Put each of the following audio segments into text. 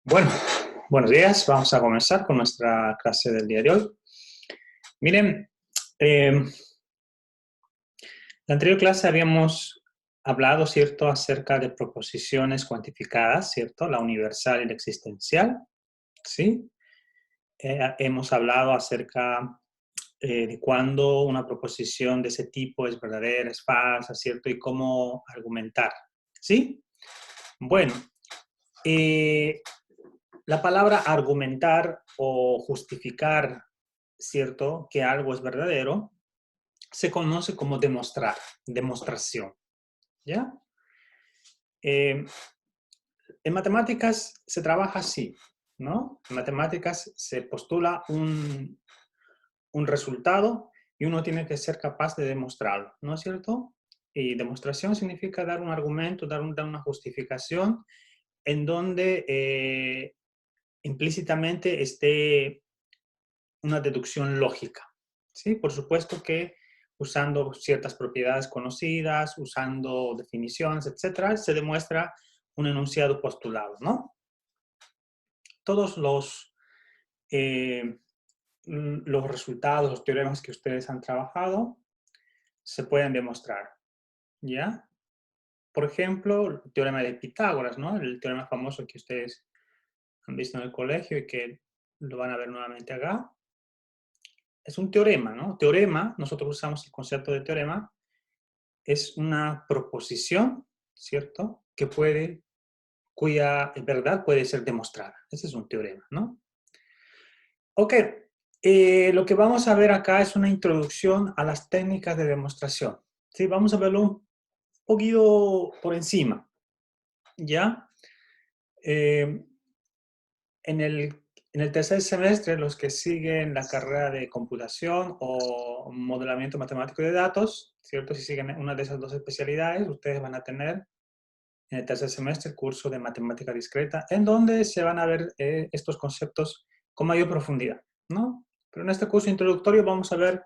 Bueno, buenos días. Vamos a comenzar con nuestra clase del día de hoy. Miren, la anterior clase habíamos hablado, ¿cierto?, acerca de proposiciones cuantificadas, ¿cierto?, la universal y la existencial, ¿sí? Hemos hablado acerca de cuándo una proposición de ese tipo es verdadera, es falsa, ¿cierto?, y cómo argumentar, ¿sí? Bueno, la palabra argumentar o justificar, ¿cierto?, que algo es verdadero, se conoce como demostrar, demostración, ¿ya? Eh, en matemáticas se trabaja así, ¿no? En matemáticas se postula un resultado y uno tiene que ser capaz de demostrarlo, ¿no es cierto? Y demostración significa dar un argumento, dar una justificación en donde implícitamente esté una deducción lógica, ¿sí? Por supuesto que usando ciertas propiedades conocidas, usando definiciones, etcétera, se demuestra un enunciado postulado, ¿no? Todos los resultados, los teoremas que ustedes han trabajado, se pueden demostrar, ¿ya? Por ejemplo, el teorema de Pitágoras, ¿no? El teorema famoso que ustedes han visto en el colegio y que lo van a ver nuevamente acá. Es un teorema, ¿no? Teorema, nosotros usamos el concepto de teorema, es una proposición, ¿cierto?, cuya verdad puede ser demostrada. Ese es un teorema, ¿no? Ok, lo que vamos a ver acá es una introducción a las técnicas de demostración. ¿Sí? Vamos a verlo un poquito por encima, ¿ya? Eh, en el tercer semestre, los que siguen la carrera de computación o modelamiento matemático de datos, ¿cierto? Si siguen una de esas dos especialidades, ustedes van a tener en el tercer semestre el curso de matemática discreta, en donde se van a ver estos conceptos con mayor profundidad, ¿no? Pero en este curso introductorio vamos a ver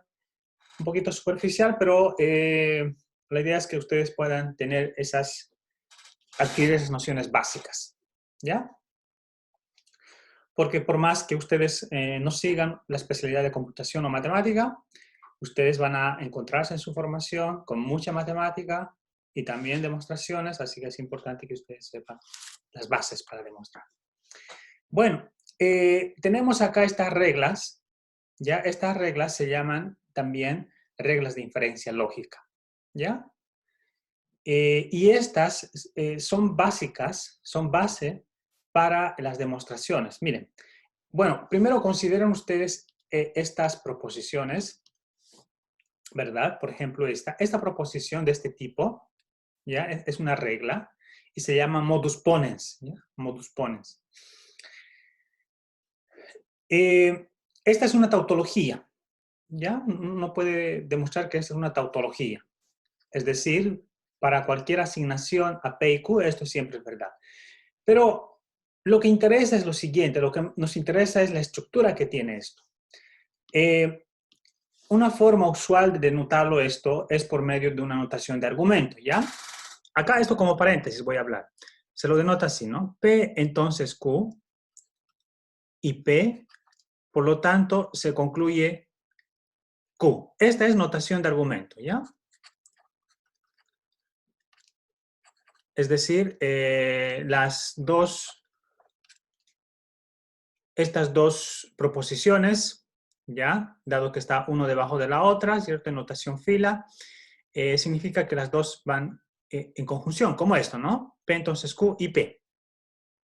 un poquito superficial, pero la idea es que ustedes puedan adquirir esas nociones básicas, ¿ya? Porque por más que ustedes no sigan la especialidad de computación o matemática, ustedes van a encontrarse en su formación con mucha matemática y también demostraciones, así que es importante que ustedes sepan las bases para demostrar. Bueno, tenemos acá estas reglas, ¿ya? Estas reglas se llaman también reglas de inferencia lógica, ¿ya? Y estas son básicas, son base para las demostraciones. Miren, bueno, primero consideren ustedes estas proposiciones, ¿verdad? Por ejemplo, esta proposición de este tipo, ¿ya? Es una regla y se llama modus ponens, ¿ya? Modus ponens. Esta es una tautología, ¿ya? Uno puede demostrar que es una tautología. Es decir, para cualquier asignación a P y Q, esto siempre es verdad. Pero lo que interesa es lo siguiente, lo que nos interesa es la estructura que tiene esto. Una forma usual de denotarlo esto es por medio de una notación de argumento, ¿ya? Acá esto como paréntesis voy a hablar. Se lo denota así, ¿no? P entonces Q y P, por lo tanto, se concluye Q. Esta es notación de argumento, ¿ya? Es decir, estas dos proposiciones, ¿ya? Dado que está uno debajo de la otra, ¿cierto? En notación fila, significa que las dos van en conjunción, como esto, ¿no? P entonces Q y P,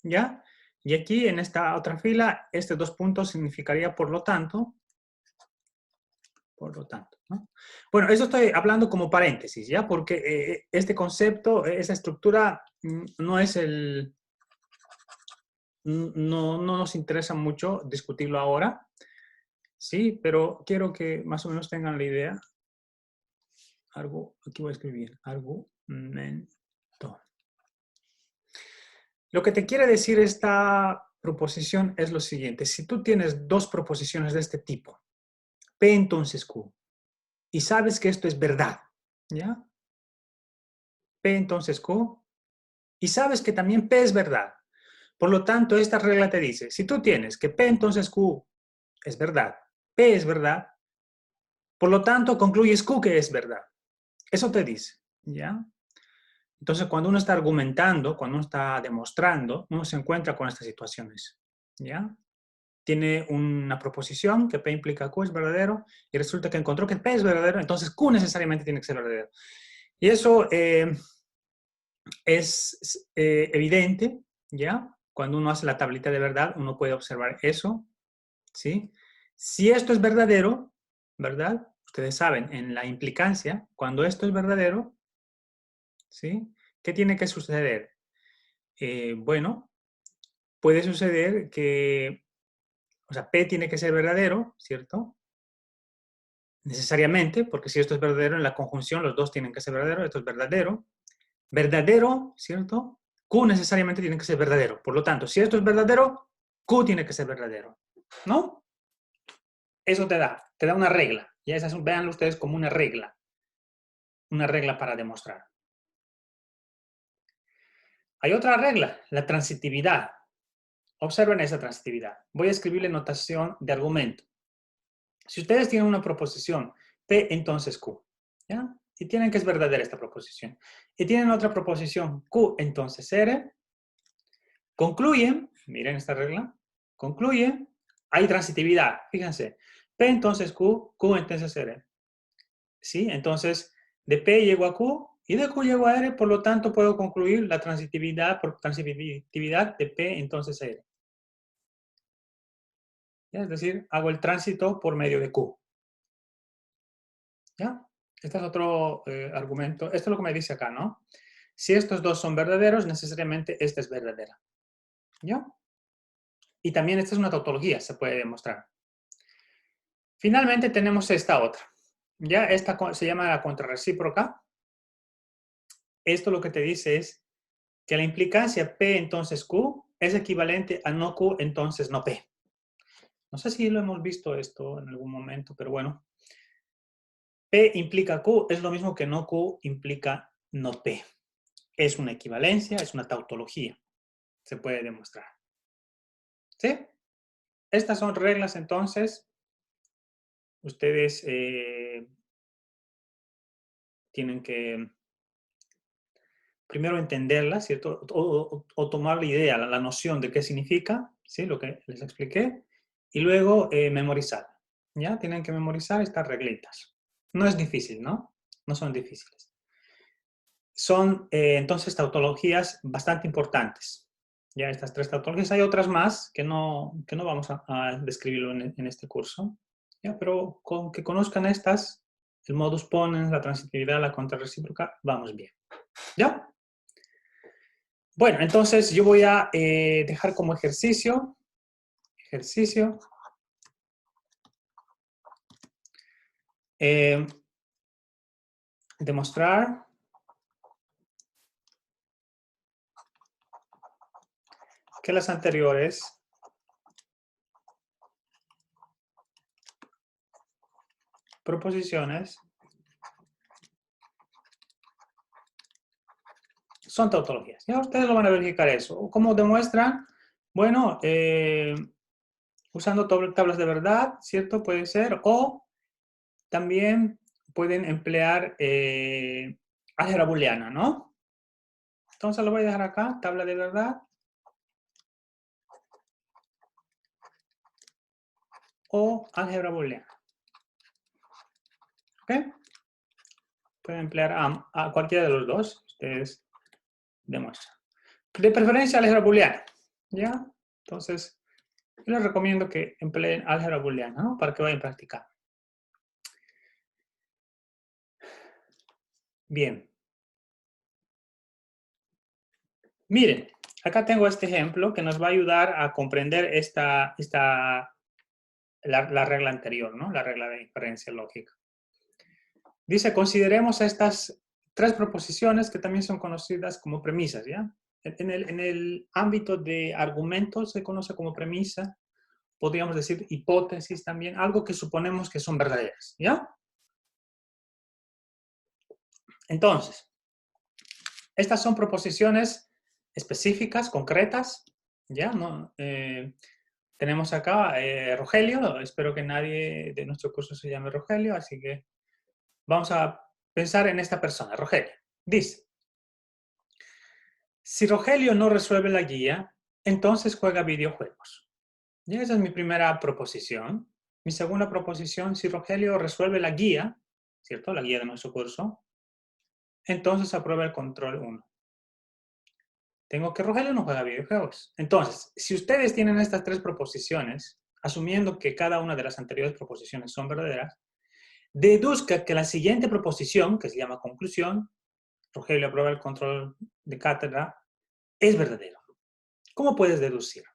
¿ya? Y aquí en esta otra fila, estos dos puntos significaría por lo tanto, ¿no? Bueno, eso estoy hablando como paréntesis, ¿ya? Porque este concepto, esa estructura, no es no nos interesa mucho discutirlo ahora, sí, pero quiero que más o menos tengan la idea. Aquí voy a escribir, argumento. Lo que te quiere decir esta proposición es lo siguiente. Si tú tienes dos proposiciones de este tipo, P entonces Q, y sabes que esto es verdad, ¿ya? P entonces Q, y sabes que también P es verdad, Por lo tanto, esta regla te dice, si tú tienes que P entonces Q es verdad, P es verdad, por lo tanto concluyes Q que es verdad. Eso te dice, ¿ya? Entonces, cuando uno está argumentando, cuando uno está demostrando, uno se encuentra con estas situaciones, ¿ya? Tiene una proposición que P implica Q es verdadero y resulta que encontró que P es verdadero, entonces Q necesariamente tiene que ser verdadero. Y eso es evidente, ¿ya? Cuando uno hace la tablita de verdad, uno puede observar eso, ¿sí? Si esto es verdadero, ¿verdad? Ustedes saben, en la implicancia, cuando esto es verdadero, ¿sí? ¿Qué tiene que suceder? Bueno, puede suceder que, o sea, P tiene que ser verdadero, ¿cierto? Necesariamente, porque si esto es verdadero en la conjunción, los dos tienen que ser verdaderos, esto es verdadero. Verdadero, ¿cierto? Q necesariamente tiene que ser verdadero. Por lo tanto, si esto es verdadero, Q tiene que ser verdadero, ¿no? Eso te da una regla. Y esas, véanlo ustedes como una regla para demostrar. Hay otra regla, la transitividad. Observen esa transitividad. Voy a escribirle notación de argumento. Si ustedes tienen una proposición P entonces Q, ¿ya? Y tienen que es verdadera esta proposición. Y tienen otra proposición Q entonces R, concluyen, miren esta regla, concluyen, hay transitividad, fíjense, P entonces Q, Q entonces R. ¿Sí? Entonces, de P llego a Q y de Q llego a R, por lo tanto puedo concluir la transitividad por transitividad de P entonces R. ¿Ya? Es decir, hago el tránsito por medio de Q. ¿Ya? Este es otro argumento. Esto es lo que me dice acá, ¿no? Si estos dos son verdaderos, necesariamente esta es verdadera. ¿Ya? Y también esta es una tautología, se puede demostrar. Finalmente tenemos esta otra. ¿Ya? Esta se llama la contrarrecíproca. Esto lo que te dice es que la implicancia P entonces Q es equivalente a no Q entonces no P. No sé si lo hemos visto esto en algún momento, pero bueno. P implica Q es lo mismo que no Q implica no P. Es una equivalencia, es una tautología. Se puede demostrar. ¿Sí? Estas son reglas entonces. Ustedes tienen que primero entenderla, ¿cierto? O tomar la idea, la noción de qué significa, ¿sí? Lo que les expliqué, y luego memorizar, ¿ya? Tienen que memorizar estas reglitas. No es difícil, ¿no? No son difíciles. Son, entonces, tautologías bastante importantes. Ya estas tres tautologías, hay otras más que no vamos a describirlo en este curso, ¿ya? Pero con que conozcan estas, el modus ponens, la transitividad, la contrarrecíproca, vamos bien, ¿ya? Bueno, entonces yo voy a dejar como ejercicio, demostrar que las anteriores proposiciones son tautologías. Ya ustedes lo van a verificar eso. ¿Cómo demuestran? Bueno, usando tablas de verdad, ¿cierto? Puede ser. O también pueden emplear álgebra booleana, ¿no? Entonces lo voy a dejar acá, tabla de verdad. O álgebra booleana. ¿Ok? Pueden emplear a cualquiera de los dos. Ustedes demuestran. De preferencia álgebra booleana. ¿Ya? Entonces, yo les recomiendo que empleen álgebra booleana, ¿no? Para que vayan practicando. Bien. Miren, acá tengo este ejemplo que nos va a ayudar a comprender la regla anterior, ¿no? La regla de inferencia lógica. Dice, consideremos estas tres proposiciones que también son conocidas como premisas, ¿ya? En el ámbito de argumentos se conoce como premisa, podríamos decir hipótesis también, algo que suponemos que son verdaderas, ¿ya? Entonces, estas son proposiciones específicas, concretas, ¿Ya? ¿No? Tenemos acá Rogelio. Espero que nadie de nuestro curso se llame Rogelio, así que vamos a pensar en esta persona, Rogelio. Dice, si Rogelio no resuelve la guía, entonces juega videojuegos. Y esa es mi primera proposición. Mi segunda proposición, si Rogelio resuelve la guía, ¿cierto? La guía de nuestro curso, entonces aprueba el control 1. Tengo que Rogelio no juega videojuegos. Entonces, si ustedes tienen estas tres proposiciones, asumiendo que cada una de las anteriores proposiciones son verdaderas, deduzca que la siguiente proposición, que se llama conclusión, Rogelio aprueba el control de cátedra, es verdadero. ¿Cómo puedes deducir?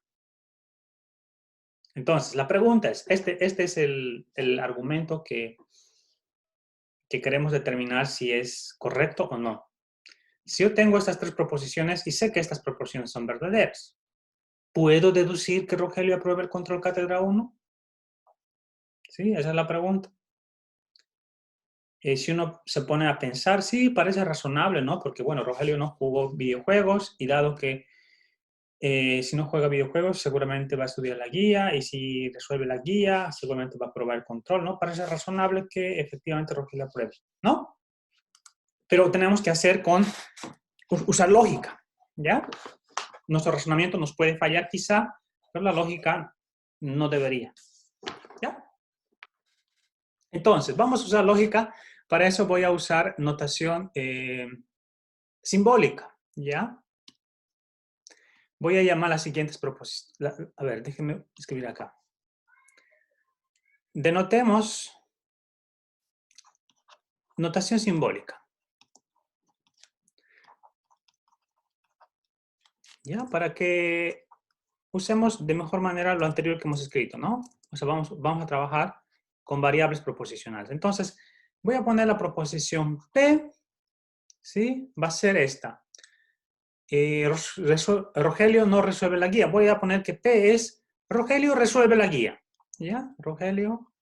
Entonces, la pregunta es, este es el argumento que queremos determinar si es correcto o no. Si yo tengo estas tres proposiciones y sé que estas proposiciones son verdaderas, ¿puedo deducir que Rogelio aprueba el control cátedra 1? Sí, esa es la pregunta. Si uno se pone a pensar, sí, parece razonable, ¿no? Porque, bueno, Rogelio no jugó videojuegos y dado que si no juega videojuegos seguramente va a estudiar la guía y si resuelve la guía seguramente va a probar el control, ¿no? Parece razonable que efectivamente Rogelio apruebe, ¿no? Pero tenemos que hacer usar lógica, ¿ya? Nuestro razonamiento nos puede fallar quizá, pero la lógica no debería, ¿ya? Entonces, vamos a usar lógica. Para eso voy a usar notación simbólica, ¿ya? Voy a llamar las siguientes proposiciones. A ver, déjenme escribir acá. Denotemos notación simbólica. ¿Ya? Para que usemos de mejor manera lo anterior que hemos escrito, ¿no? O sea, vamos a trabajar con variables proposicionales. Entonces, voy a poner la proposición P, ¿sí? Va a ser esta. Rogelio no resuelve la guía. Voy a poner que P es Rogelio resuelve la guía. ¿Ya? Rogelio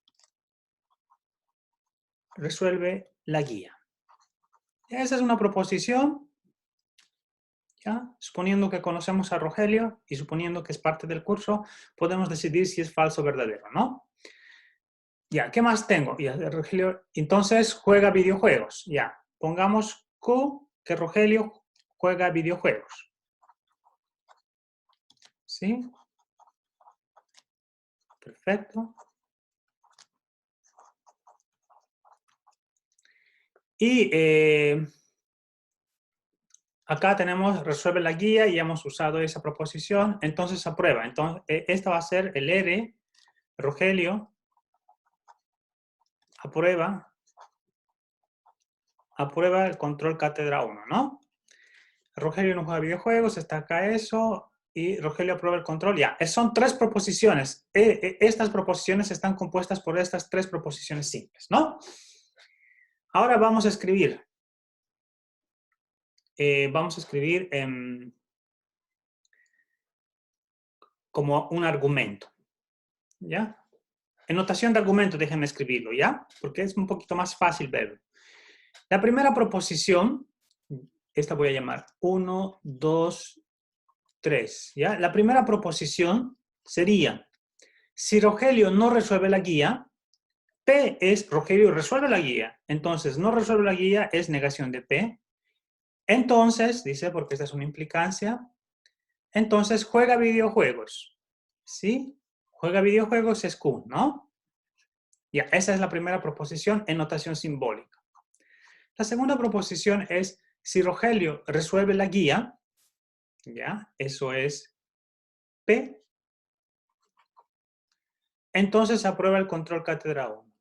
resuelve la guía. Esa es una proposición, ¿ya? Suponiendo que conocemos a Rogelio y suponiendo que es parte del curso, podemos decidir si es falso o verdadero, ¿no? Ya, ¿qué más tengo? Ya, Rogelio, entonces juega videojuegos. Ya, pongamos Q que Rogelio juega videojuegos. ¿Sí? Perfecto. Y acá tenemos resuelve la guía y hemos usado esa proposición, entonces aprueba. Entonces, esta va a ser el R, Rogelio aprueba el control cátedra 1, ¿no? Rogelio no juega videojuegos, está acá eso, y Rogelio aprueba el control. Ya, son tres proposiciones. Estas proposiciones están compuestas por estas tres proposiciones simples, ¿no? Ahora vamos a escribir. Como un argumento, ¿ya? En notación de argumento, déjenme escribirlo, ¿ya? Porque es un poquito más fácil verlo. La primera proposición, esta voy a llamar 1, 2, 3, ¿ya? La primera proposición sería, si Rogelio no resuelve la guía, P es Rogelio resuelve la guía. Entonces, no resuelve la guía es negación de P. Entonces, dice, porque esta es una implicancia, entonces juega videojuegos. ¿Sí? Juega videojuegos es Q, ¿no? Ya, esa es la primera proposición en notación simbólica. La segunda proposición es, si Rogelio resuelve la guía, ya, eso es P, entonces aprueba el control cátedra 1.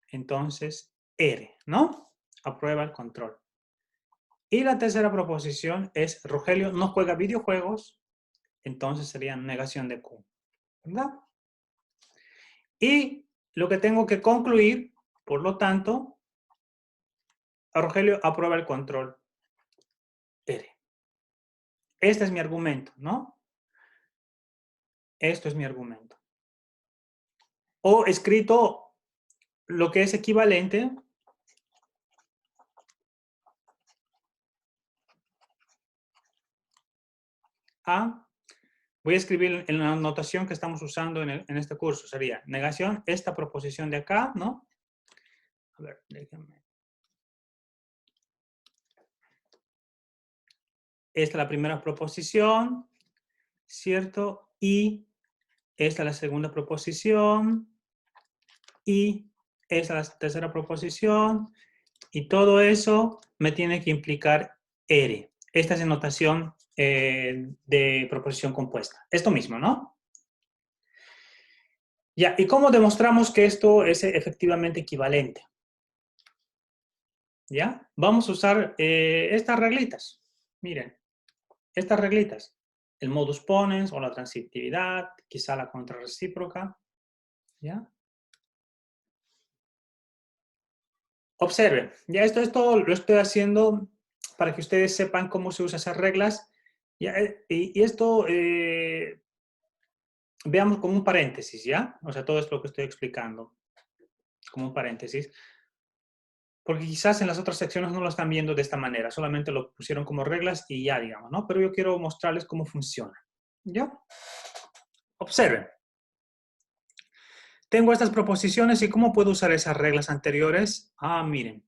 Entonces, R, ¿no? Aprueba el control. Y la tercera proposición es, Rogelio no juega videojuegos, entonces sería negación de Q, ¿verdad? Y lo que tengo que concluir, por lo tanto, Rogelio aprueba el control R. Este es mi argumento, ¿no? Esto es mi argumento. O escrito lo que es equivalente a Voy a escribir en la notación que estamos usando en este curso. Sería negación, esta proposición de acá, ¿no? A ver, déjenme. Esta es la primera proposición, ¿cierto? Y esta es la segunda proposición. Y esta es la tercera proposición. Y todo eso me tiene que implicar R. Esta es la notación de proposición compuesta. Esto mismo, ¿no? Ya, ¿y cómo demostramos que esto es efectivamente equivalente? ¿Ya? Vamos a usar estas reglitas. Miren, estas reglitas. El modus ponens o la transitividad, quizá la contrarrecíproca. ¿Ya? Observen, ya esto lo estoy haciendo para que ustedes sepan cómo se usan esas reglas. ¿Ya? Y esto veamos como un paréntesis, ¿ya? O sea, todo esto lo que estoy explicando, como un paréntesis. Porque quizás en las otras secciones no lo están viendo de esta manera, solamente lo pusieron como reglas y ya, digamos, ¿no? Pero yo quiero mostrarles cómo funciona. ¿Ya? Observen. Tengo estas proposiciones y ¿cómo puedo usar esas reglas anteriores? Ah, miren.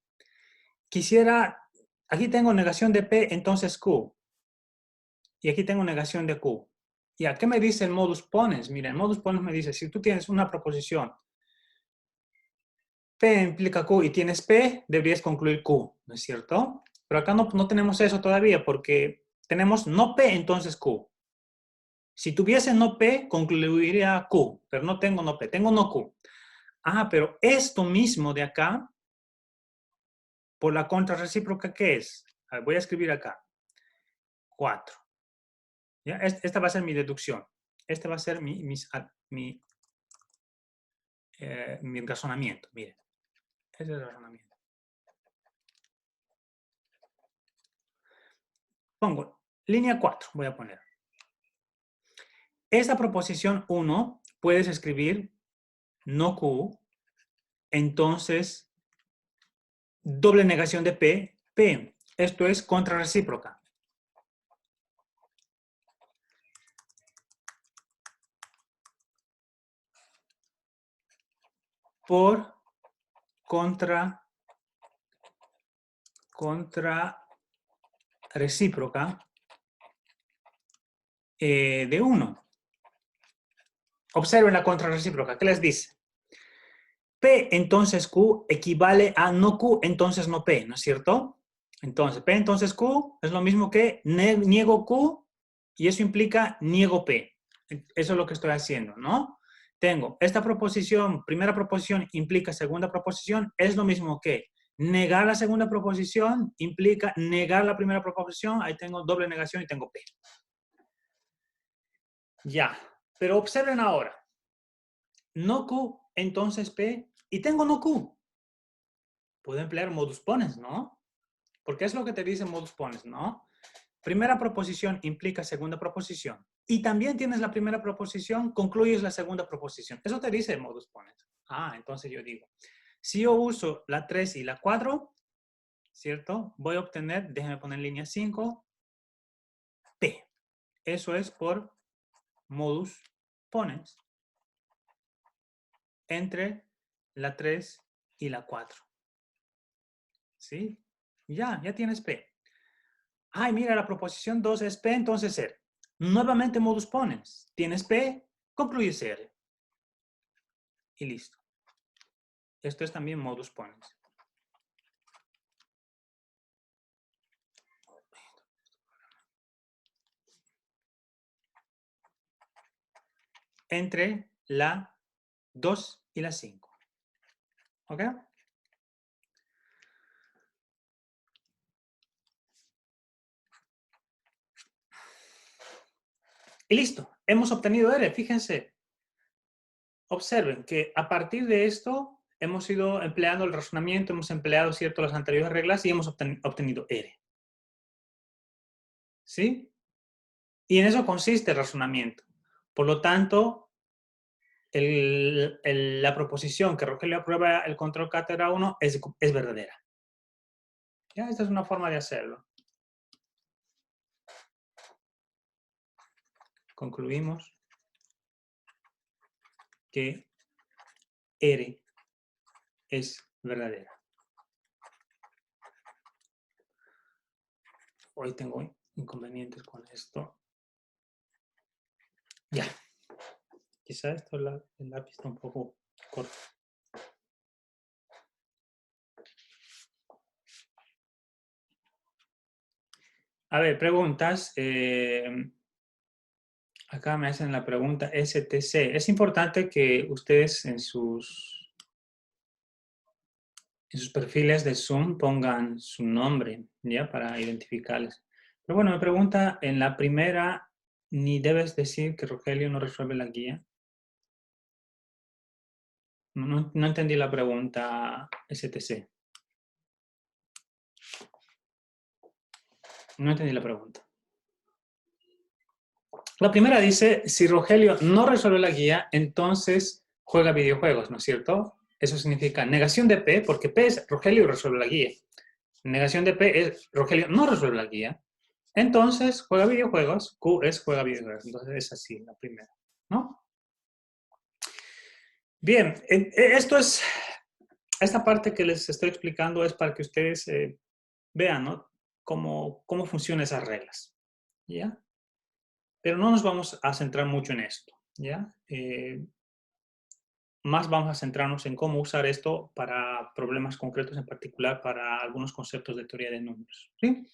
Aquí tengo negación de P, entonces Q. Y aquí tengo negación de Q. ¿Y a qué me dice el modus ponens? Miren, el modus ponens me dice, si tú tienes una proposición P implica Q y tienes P, deberías concluir Q, ¿no es cierto? Pero acá no tenemos eso todavía porque tenemos no P, entonces Q. Si tuviese no P, concluiría Q, pero no tengo no P, tengo no Q. Ah, pero esto mismo de acá, por la contrarrecíproca, ¿qué es? A ver, voy a escribir acá. 4. ¿Ya? Esta va a ser mi deducción. Este va a ser mi razonamiento. Miren, ese es el razonamiento. Pongo línea 4, voy a poner. Esta proposición 1 puedes escribir no Q, entonces doble negación de P, P. Esto es contrarrecíproca. Por contra recíproca de 1. Observen la contrarrecíproca. ¿Qué les dice? P entonces Q equivale a no Q entonces no P, ¿no es cierto? Entonces, P entonces Q es lo mismo que niego Q y eso implica niego P. Eso es lo que estoy haciendo, ¿no? Tengo esta proposición, primera proposición implica segunda proposición, es lo mismo que negar la segunda proposición implica negar la primera proposición, ahí tengo doble negación y tengo P. Ya, pero observen ahora. No Q, entonces P, y tengo no Q. Puedo emplear modus ponens, ¿no? Porque es lo que te dice modus ponens, ¿no? Primera proposición implica segunda proposición. Y también tienes la primera proposición, concluyes la segunda proposición. Eso te dice modus ponens. Ah, entonces yo digo, si yo uso la 3 y la 4, ¿cierto? Voy a obtener, déjenme poner línea 5, P. Eso es por modus ponens entre la 3 y la 4. ¿Sí? Ya tienes P. Ay, mira, la proposición 2 es P, entonces R. Nuevamente modus ponens. Tienes P, concluyes R. Y listo. Esto es también modus ponens. Entre la 2 y la 5. ¿Ok? Y listo. Hemos obtenido R. Fíjense. Observen que a partir de esto hemos ido empleando el razonamiento, hemos empleado, ¿cierto?, las anteriores reglas y hemos obtenido R. ¿Sí? Y en eso consiste el razonamiento. Por lo tanto, la proposición que Rogelio aprueba el control cátedra 1 es verdadera. ¿Ya? Esta es una forma de hacerlo. concluimos que R es verdadera. Hoy tengo inconvenientes con esto. Ya. Quizá esto el lápiz está un poco corto. A ver, preguntas. Acá me hacen la pregunta STC. Es importante que ustedes en sus perfiles de Zoom pongan su nombre, ¿ya? Para identificarles. Pero bueno, me pregunta, en la primera, ni debes decir que Rogelio no resuelve la guía. No entendí la pregunta STC. No entendí la pregunta. La primera dice, si Rogelio no resuelve la guía, entonces juega videojuegos, ¿no es cierto? Eso significa negación de P, porque P es Rogelio resuelve la guía. Negación de P es Rogelio no resuelve la guía. Entonces juega videojuegos, Q es juega videojuegos. Entonces es así, la primera, ¿no? Bien, esta parte que les estoy explicando es para que ustedes vean, ¿no? Cómo funcionan esas reglas, ¿ya? Pero no nos vamos a centrar mucho en esto, ¿ya? Más vamos a centrarnos en cómo usar esto para problemas concretos, en particular para algunos conceptos de teoría de números, ¿sí?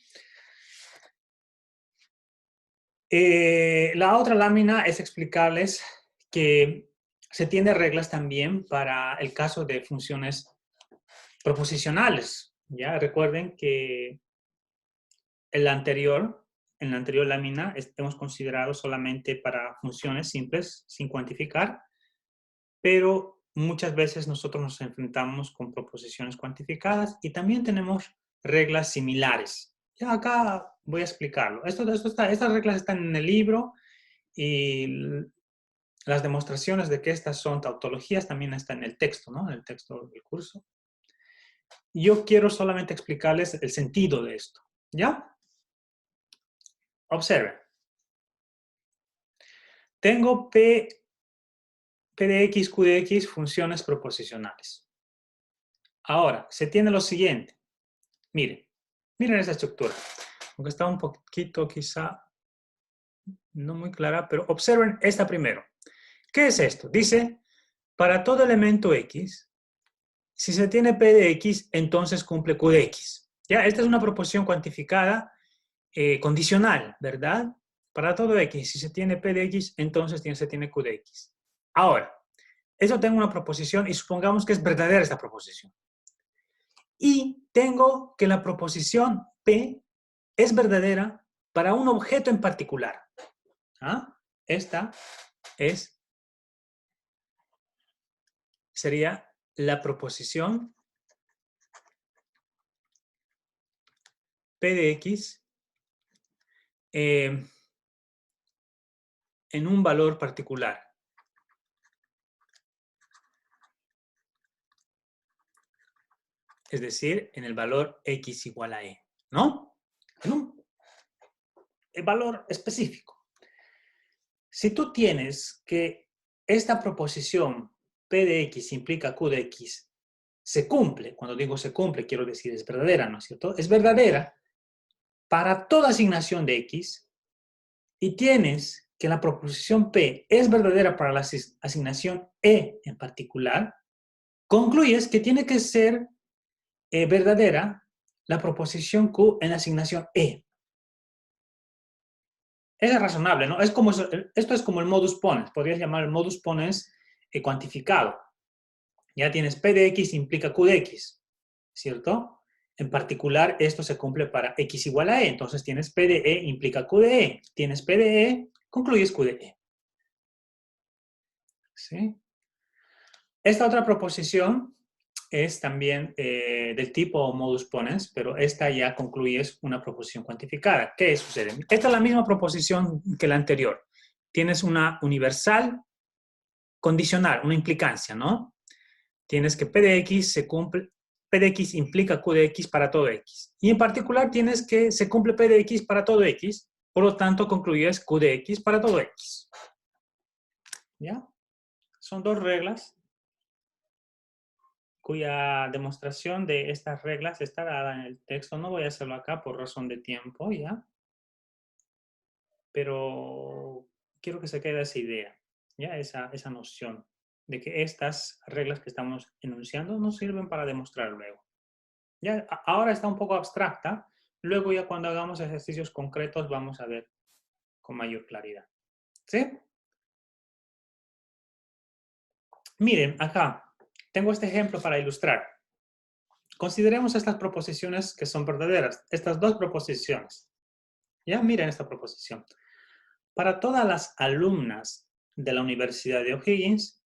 La otra lámina es explicarles que se tiene reglas también para el caso de funciones proposicionales, ¿ya? Recuerden que en la anterior lámina hemos considerado solamente para funciones simples, sin cuantificar, pero muchas veces nosotros nos enfrentamos con proposiciones cuantificadas y también tenemos reglas similares. Ya acá voy a explicarlo. Estas reglas están en el libro y las demostraciones de que estas son tautologías también están en el texto, ¿no? En el texto del curso. Yo quiero solamente explicarles el sentido de esto, ¿ya? Observen. Tengo P de X, Q de X, funciones proposicionales. Ahora, se tiene lo siguiente. Miren esa estructura. Aunque está un poquito quizá no muy clara, pero observen esta primero. ¿Qué es esto? Dice, para todo elemento X, si se tiene P de X, entonces cumple Q de X. ¿Ya? Esta es una proposición cuantificada condicional, ¿verdad? Para todo X, si se tiene P de X, entonces se tiene Q de X. Ahora, eso tengo una proposición y supongamos que es verdadera esta proposición. Y tengo que la proposición P es verdadera para un objeto en particular. ¿Ah? Esta sería la proposición P de X en un valor particular. Es decir, en el valor X igual a E, ¿no? En un valor específico. Si tú tienes que esta proposición P de X implica Q de X se cumple, cuando digo se cumple quiero decir es verdadera, ¿no es cierto? Es verdadera para toda asignación de X y tienes que la proposición P es verdadera para la asignación E en particular, concluyes que tiene que ser verdadera la proposición Q en la asignación E. Es razonable, ¿no? Esto es como el modus ponens, podrías llamar el modus ponens cuantificado. Ya tienes P de X implica Q de X, ¿cierto? En particular, esto se cumple para X igual a E, entonces tienes P de E implica Q de E. Tienes P de E, concluyes Q de E. ¿Sí? Esta otra proposición es también del tipo modus ponens, pero esta ya concluyes una proposición cuantificada. ¿Qué sucede? Esta es la misma proposición que la anterior. Tienes una universal condicional, una implicancia, ¿no? Tienes que P de X se cumple, P de X implica Q de X para todo X. Y en particular tienes que se cumple P de X para todo X Por lo tanto, concluyes Q de X para todo X. ¿Ya? Son dos reglas cuya demostración de estas reglas está dada en el texto. No voy a hacerlo acá por razón de tiempo, ¿ya? Pero quiero que se quede esa idea, ¿ya? Esa noción de que estas reglas que estamos enunciando nos sirven para demostrar luego. Ya, ahora está un poco abstracta, luego ya cuando hagamos ejercicios concretos vamos a ver con mayor claridad. ¿Sí? Miren, acá tengo este ejemplo para ilustrar. Consideremos estas proposiciones que son verdaderas, estas dos proposiciones. Ya, miren esta proposición. Para todas las alumnas de la Universidad de O'Higgins,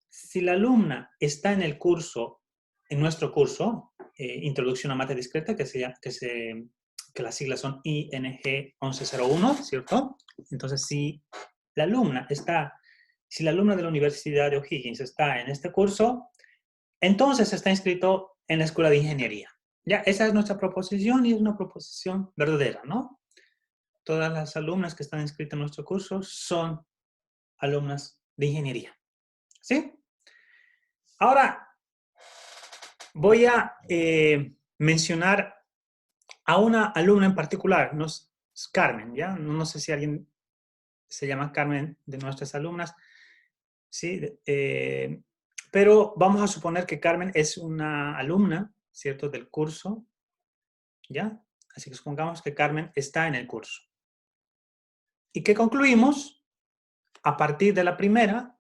si la alumna está en el curso, en nuestro curso, Introducción a Mate Discreta, que las siglas son ING 1101, ¿cierto? Entonces, si la alumna de la Universidad de O'Higgins está en este curso, entonces está inscrito en la Escuela de Ingeniería. Ya, esa es nuestra proposición y es una proposición verdadera, ¿no? Todas las alumnas que están inscritas en nuestro curso son alumnas de ingeniería. ¿Sí? Ahora, voy a mencionar a una alumna en particular, no es Carmen, ¿ya? No sé si alguien se llama Carmen de nuestras alumnas, ¿sí? Pero vamos a suponer que Carmen es una alumna, ¿cierto?, del curso, ¿ya? Así que supongamos que Carmen está en el curso. ¿Y qué concluimos? A partir de la primera,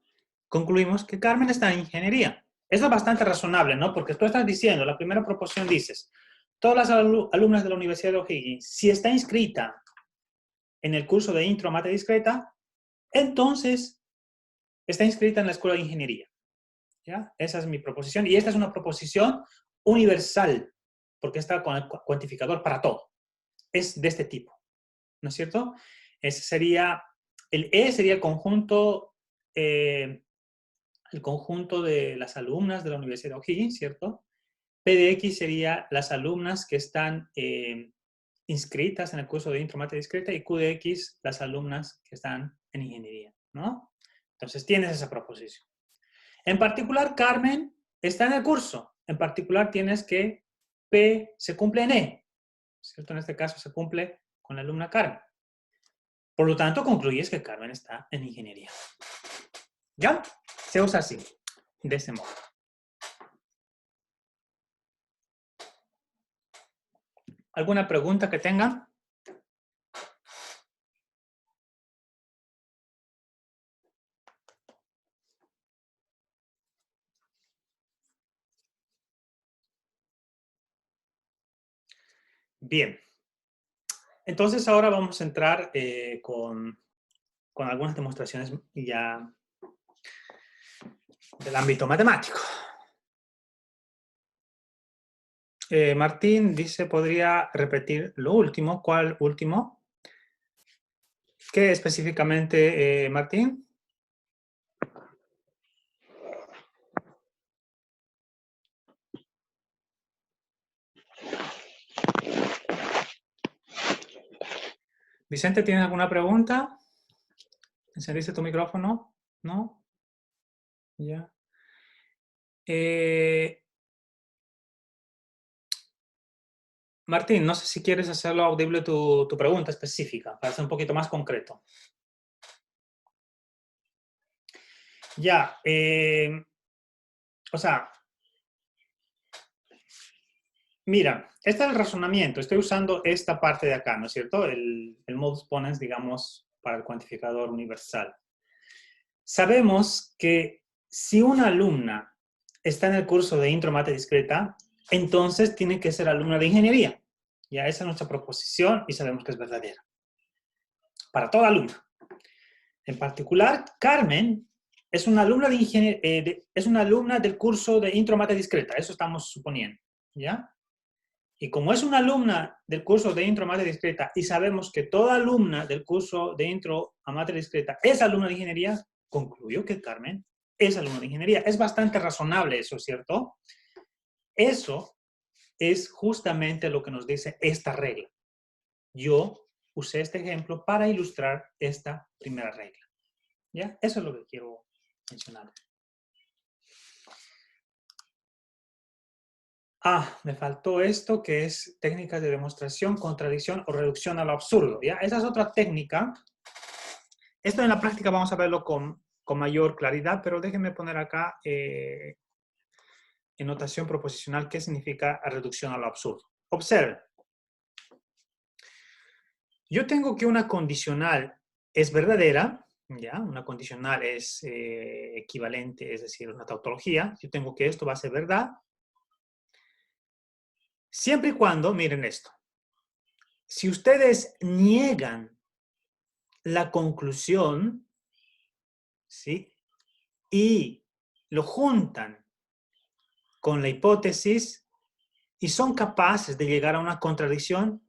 concluimos que Carmen está en ingeniería. Eso es bastante razonable, ¿no? Porque tú estás diciendo, la primera proposición dices, todas las alumnas de la Universidad de O'Higgins, si está inscrita en el curso de Intro a Mate Discreta, entonces está inscrita en la Escuela de Ingeniería. ¿Ya? Esa es mi proposición. Y esta es una proposición universal, porque está con el cuantificador para todo. Es de este tipo, ¿no es cierto? Ese sería, el E sería el conjunto de las alumnas de la Universidad de O'Higgins, ¿cierto? P de X sería las alumnas que están inscritas en el curso de Intro Mate Discreta y Q de X las alumnas que están en ingeniería, ¿no? Entonces tienes esa proposición. En particular, Carmen está en el curso. En particular, tienes que P se cumple en E, ¿cierto? En este caso se cumple con la alumna Carmen. Por lo tanto, concluyes que Carmen está en ingeniería. ¿Ya? Se usa así, de ese modo. ¿Alguna pregunta que tengan? Bien. Entonces ahora vamos a entrar con algunas demostraciones ya del ámbito matemático. Martín dice, ¿podría repetir lo último? ¿Cuál último? ¿Qué específicamente, Martín? Vicente, ¿tienes alguna pregunta? ¿Encendiste tu micrófono? ¿No? Ya. Martín, no sé si quieres hacerlo audible tu pregunta específica, para ser un poquito más concreto. Ya. O sea, mira, este es el razonamiento. Estoy usando esta parte de acá, ¿no es cierto? El modus ponens, digamos, para el cuantificador universal. Sabemos que si una alumna está en el curso de Intro Mate Discreta, entonces tiene que ser alumna de ingeniería. Ya esa es nuestra proposición y sabemos que es verdadera. Para toda alumna. En particular, Carmen es una alumna es una alumna del curso de Intro Mate Discreta. Eso estamos suponiendo. ¿Ya? Y como es una alumna del curso de Intro a Mate Discreta y sabemos que toda alumna del curso de Intro a Mate Discreta es alumna de ingeniería, concluyo que Carmen es alumna de ingeniería. Es bastante razonable eso, ¿cierto? Eso es justamente lo que nos dice esta regla. Yo usé este ejemplo para ilustrar esta primera regla. ¿Ya? Eso es lo que quiero mencionar. Ah, me faltó esto que es técnicas de demostración, contradicción o reducción a lo absurdo. ¿Ya? Esa es otra técnica. Esto en la práctica vamos a verlo con mayor claridad, pero déjenme poner acá en notación proposicional qué significa reducción a lo absurdo. Observen. Yo tengo que una condicional es verdadera, ¿ya? Una condicional es equivalente, es decir, una tautología. Yo tengo que esto va a ser verdad. Siempre y cuando, miren esto, si ustedes niegan la conclusión, ¿sí? Y lo juntan con la hipótesis y son capaces de llegar a una contradicción,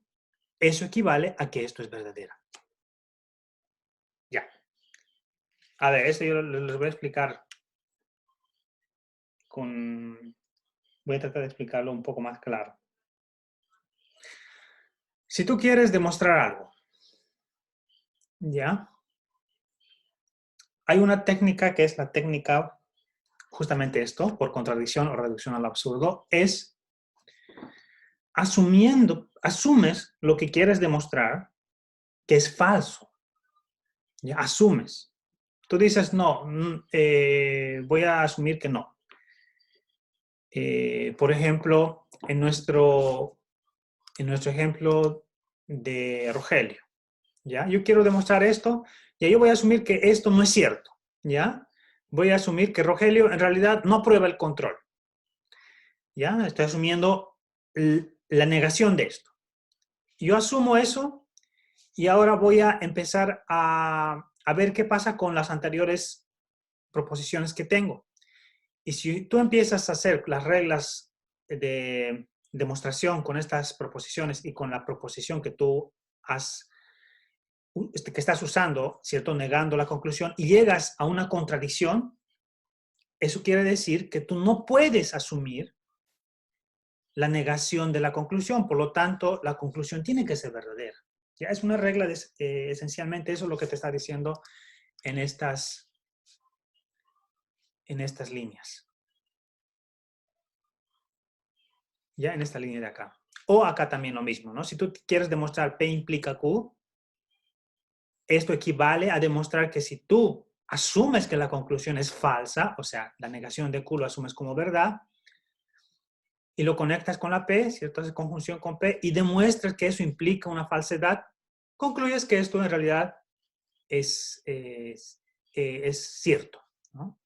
eso equivale a que esto es verdadero. Ya. A ver, esto yo les voy a explicar voy a tratar de explicarlo un poco más claro. Si tú quieres demostrar algo, ¿ya? Hay una técnica que es la técnica, justamente esto, por contradicción o reducción al absurdo, es asumes lo que quieres demostrar que es falso. ¿Ya? Asumes. Tú dices, no, voy a asumir que no. Por ejemplo, en nuestro ejemplo de Rogelio, ¿ya? Yo quiero demostrar esto, y yo voy a asumir que esto no es cierto, ¿ya? Voy a asumir que Rogelio en realidad no aprueba el control, ¿ya? Estoy asumiendo la negación de esto. Yo asumo eso y ahora voy a empezar a ver qué pasa con las anteriores proposiciones que tengo. Y si tú empiezas a hacer las reglas de demostración con estas proposiciones y con la proposición que tú que estás usando, ¿cierto? Negando la conclusión y llegas a una contradicción, eso quiere decir que tú no puedes asumir la negación de la conclusión, por lo tanto, la conclusión tiene que ser verdadera. Ya es una regla, esencialmente eso es lo que te está diciendo en estas líneas. Ya en esta línea de acá. O acá también lo mismo, ¿no? Si tú quieres demostrar P implica Q, esto equivale a demostrar que si tú asumes que la conclusión es falsa, o sea, la negación de Q lo asumes como verdad, y lo conectas con la P, ¿cierto? Haces conjunción con P y demuestras que eso implica una falsedad, concluyes que esto en realidad es cierto, ¿no?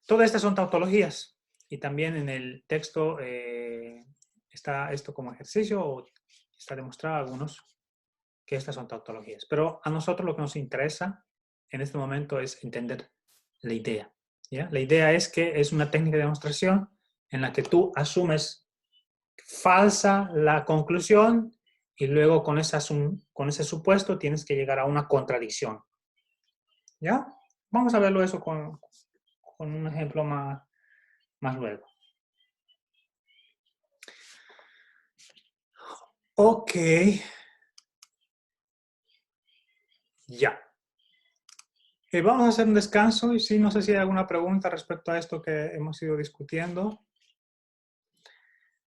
Todas estas son tautologías y también en el texto está esto como ejercicio o está demostrado algunos que estas son tautologías. Pero a nosotros lo que nos interesa en este momento es entender la idea. ¿Ya? La idea es que es una técnica de demostración en la que tú asumes falsa la conclusión y luego con ese supuesto tienes que llegar a una contradicción. ¿Ya? Vamos a verlo eso con un ejemplo más luego. Ok. Ya. Vamos a hacer un descanso y sí, no sé si hay alguna pregunta respecto a esto que hemos ido discutiendo.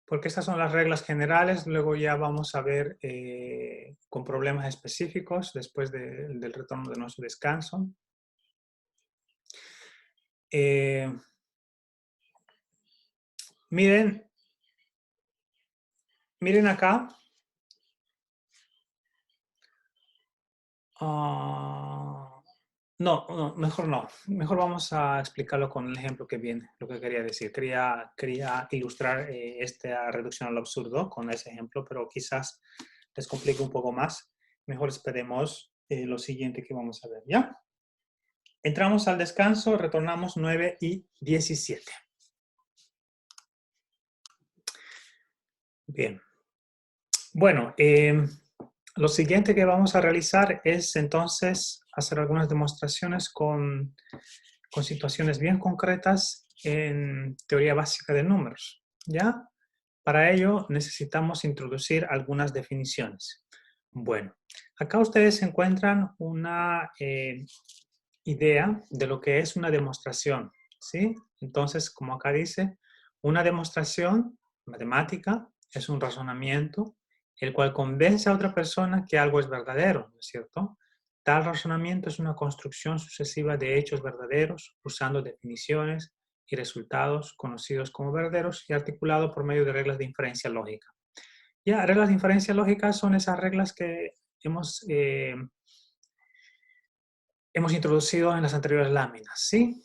Porque estas son las reglas generales, luego ya vamos a ver con problemas específicos después del retorno de nuestro descanso. Miren acá. No, mejor no. Mejor vamos a explicarlo con el ejemplo que viene, lo que quería decir. Quería ilustrar esta reducción al absurdo con ese ejemplo, pero quizás les complique un poco más. Mejor esperemos lo siguiente que vamos a ver, ¿ya? Entramos al descanso, retornamos 9:17. Bien. Bueno, lo siguiente que vamos a realizar es entonces hacer algunas demostraciones con situaciones bien concretas en teoría básica de números, ¿ya? para ello necesitamos introducir algunas definiciones. Bueno, acá ustedes encuentran una idea de lo que es una demostración, ¿sí? Entonces, como acá dice, una demostración matemática es un razonamiento el cual convence a otra persona que algo es verdadero, ¿no es cierto? Tal razonamiento es una construcción sucesiva de hechos verdaderos usando definiciones y resultados conocidos como verdaderos y articulado por medio de reglas de inferencia lógica. Ya, reglas de inferencia lógica son esas reglas que hemos introducido en las anteriores láminas, ¿sí?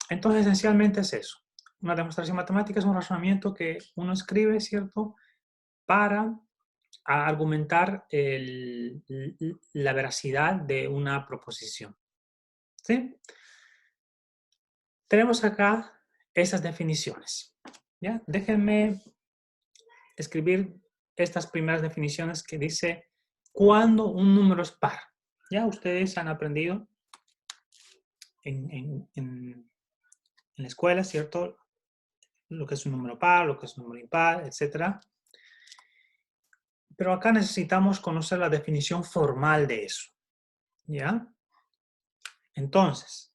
Entonces, esencialmente es eso. Una demostración matemática es un razonamiento que uno escribe, ¿cierto?, para argumentar la veracidad de una proposición, ¿sí? Tenemos acá esas definiciones, ¿ya? Déjenme escribir estas primeras definiciones que dice cuando un número es par. Ya ustedes han aprendido en la escuela, ¿cierto? Lo que es un número par, lo que es un número impar, etc. Pero acá necesitamos conocer la definición formal de eso, ¿ya? Entonces,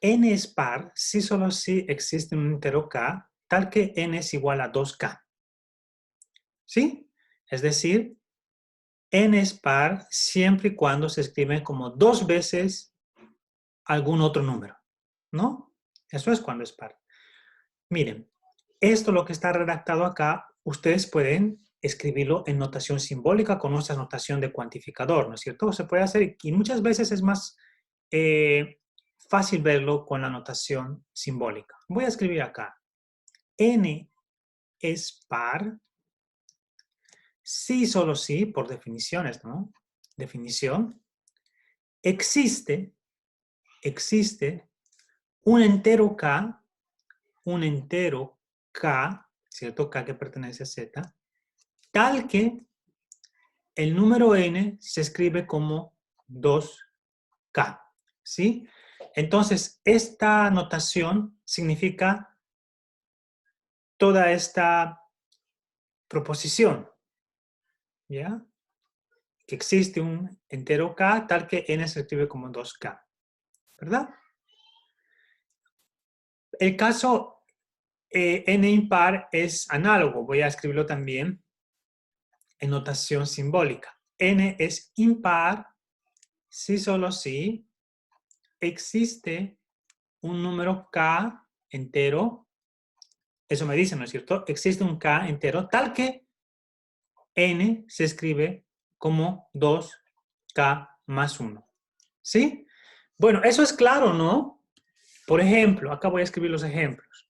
n es par si solo si existe un entero k, tal que n es igual a 2k. ¿Sí? Es decir, n es par siempre y cuando se escribe como 2 veces algún otro número, ¿no? Eso es cuando es par. Miren, esto lo que está redactado acá, ustedes pueden escribirlo en notación simbólica con nuestra notación de cuantificador, ¿no es cierto? Se puede hacer y muchas veces es más fácil verlo con la notación simbólica. Voy a escribir acá. N es par si, solo si, por definiciones, ¿no? Definición. Existe un entero K, ¿cierto? K que pertenece a Z, tal que el número n se escribe como 2k, ¿sí? Entonces, esta notación significa toda esta proposición, ¿ya? Que existe un entero k tal que n se escribe como 2k, ¿verdad? El caso n impar es análogo, voy a escribirlo también en notación simbólica. N es impar si solo si existe un número k entero, eso me dice, ¿no es cierto? Existe un k entero tal que n se escribe como 2k más 1. ¿Sí? Bueno, eso es claro, ¿no? Por ejemplo, acá voy a escribir los ejemplos.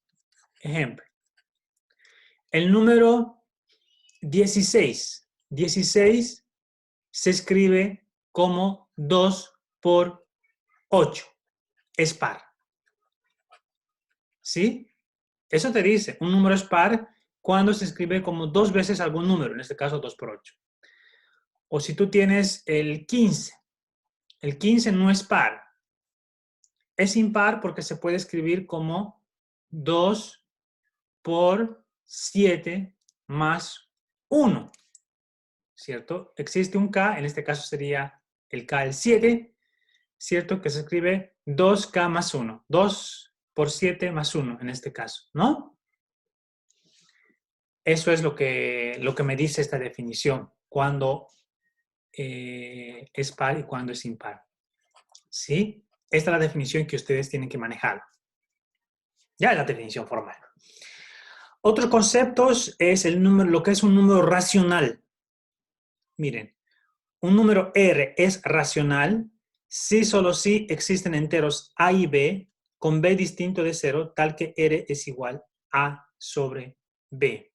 Ejemplo. El número 16. 16 se escribe como 2 por 8. Es par. ¿Sí? Eso te dice, un número es par cuando se escribe como 2 veces algún número, en este caso 2 por 8. O si tú tienes el 15. El 15 no es par. Es impar porque se puede escribir como 2 por 7 más 1. ¿Cierto? Existe un K, en este caso sería el K del 7, ¿cierto? Que se escribe 2K más 1. 2 por 7 más 1 en este caso, ¿no? Eso es lo que me dice esta definición, cuando es par y cuando es impar. ¿Sí? Esta es la definición que ustedes tienen que manejar. Ya es la definición formal. Otros conceptos es el número, lo que es un número racional. Miren, un número R es racional si solo si existen enteros A y B con B distinto de 0, tal que R es igual a sobre B.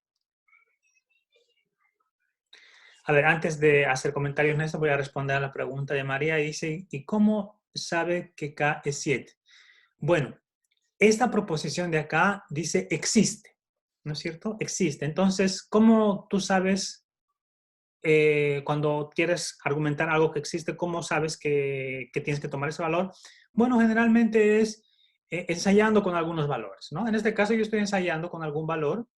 A ver, antes de hacer comentarios en esto, voy a responder a la pregunta de María. Dice, ¿y cómo sabe que K es 7? Bueno, esta proposición de acá dice existe, ¿no es cierto? Existe. Entonces, ¿cómo tú sabes cuando quieres argumentar algo que existe, cómo sabes que tienes que tomar ese valor? Bueno, generalmente es ensayando con algunos valores, ¿no? En este caso yo estoy ensayando con algún valor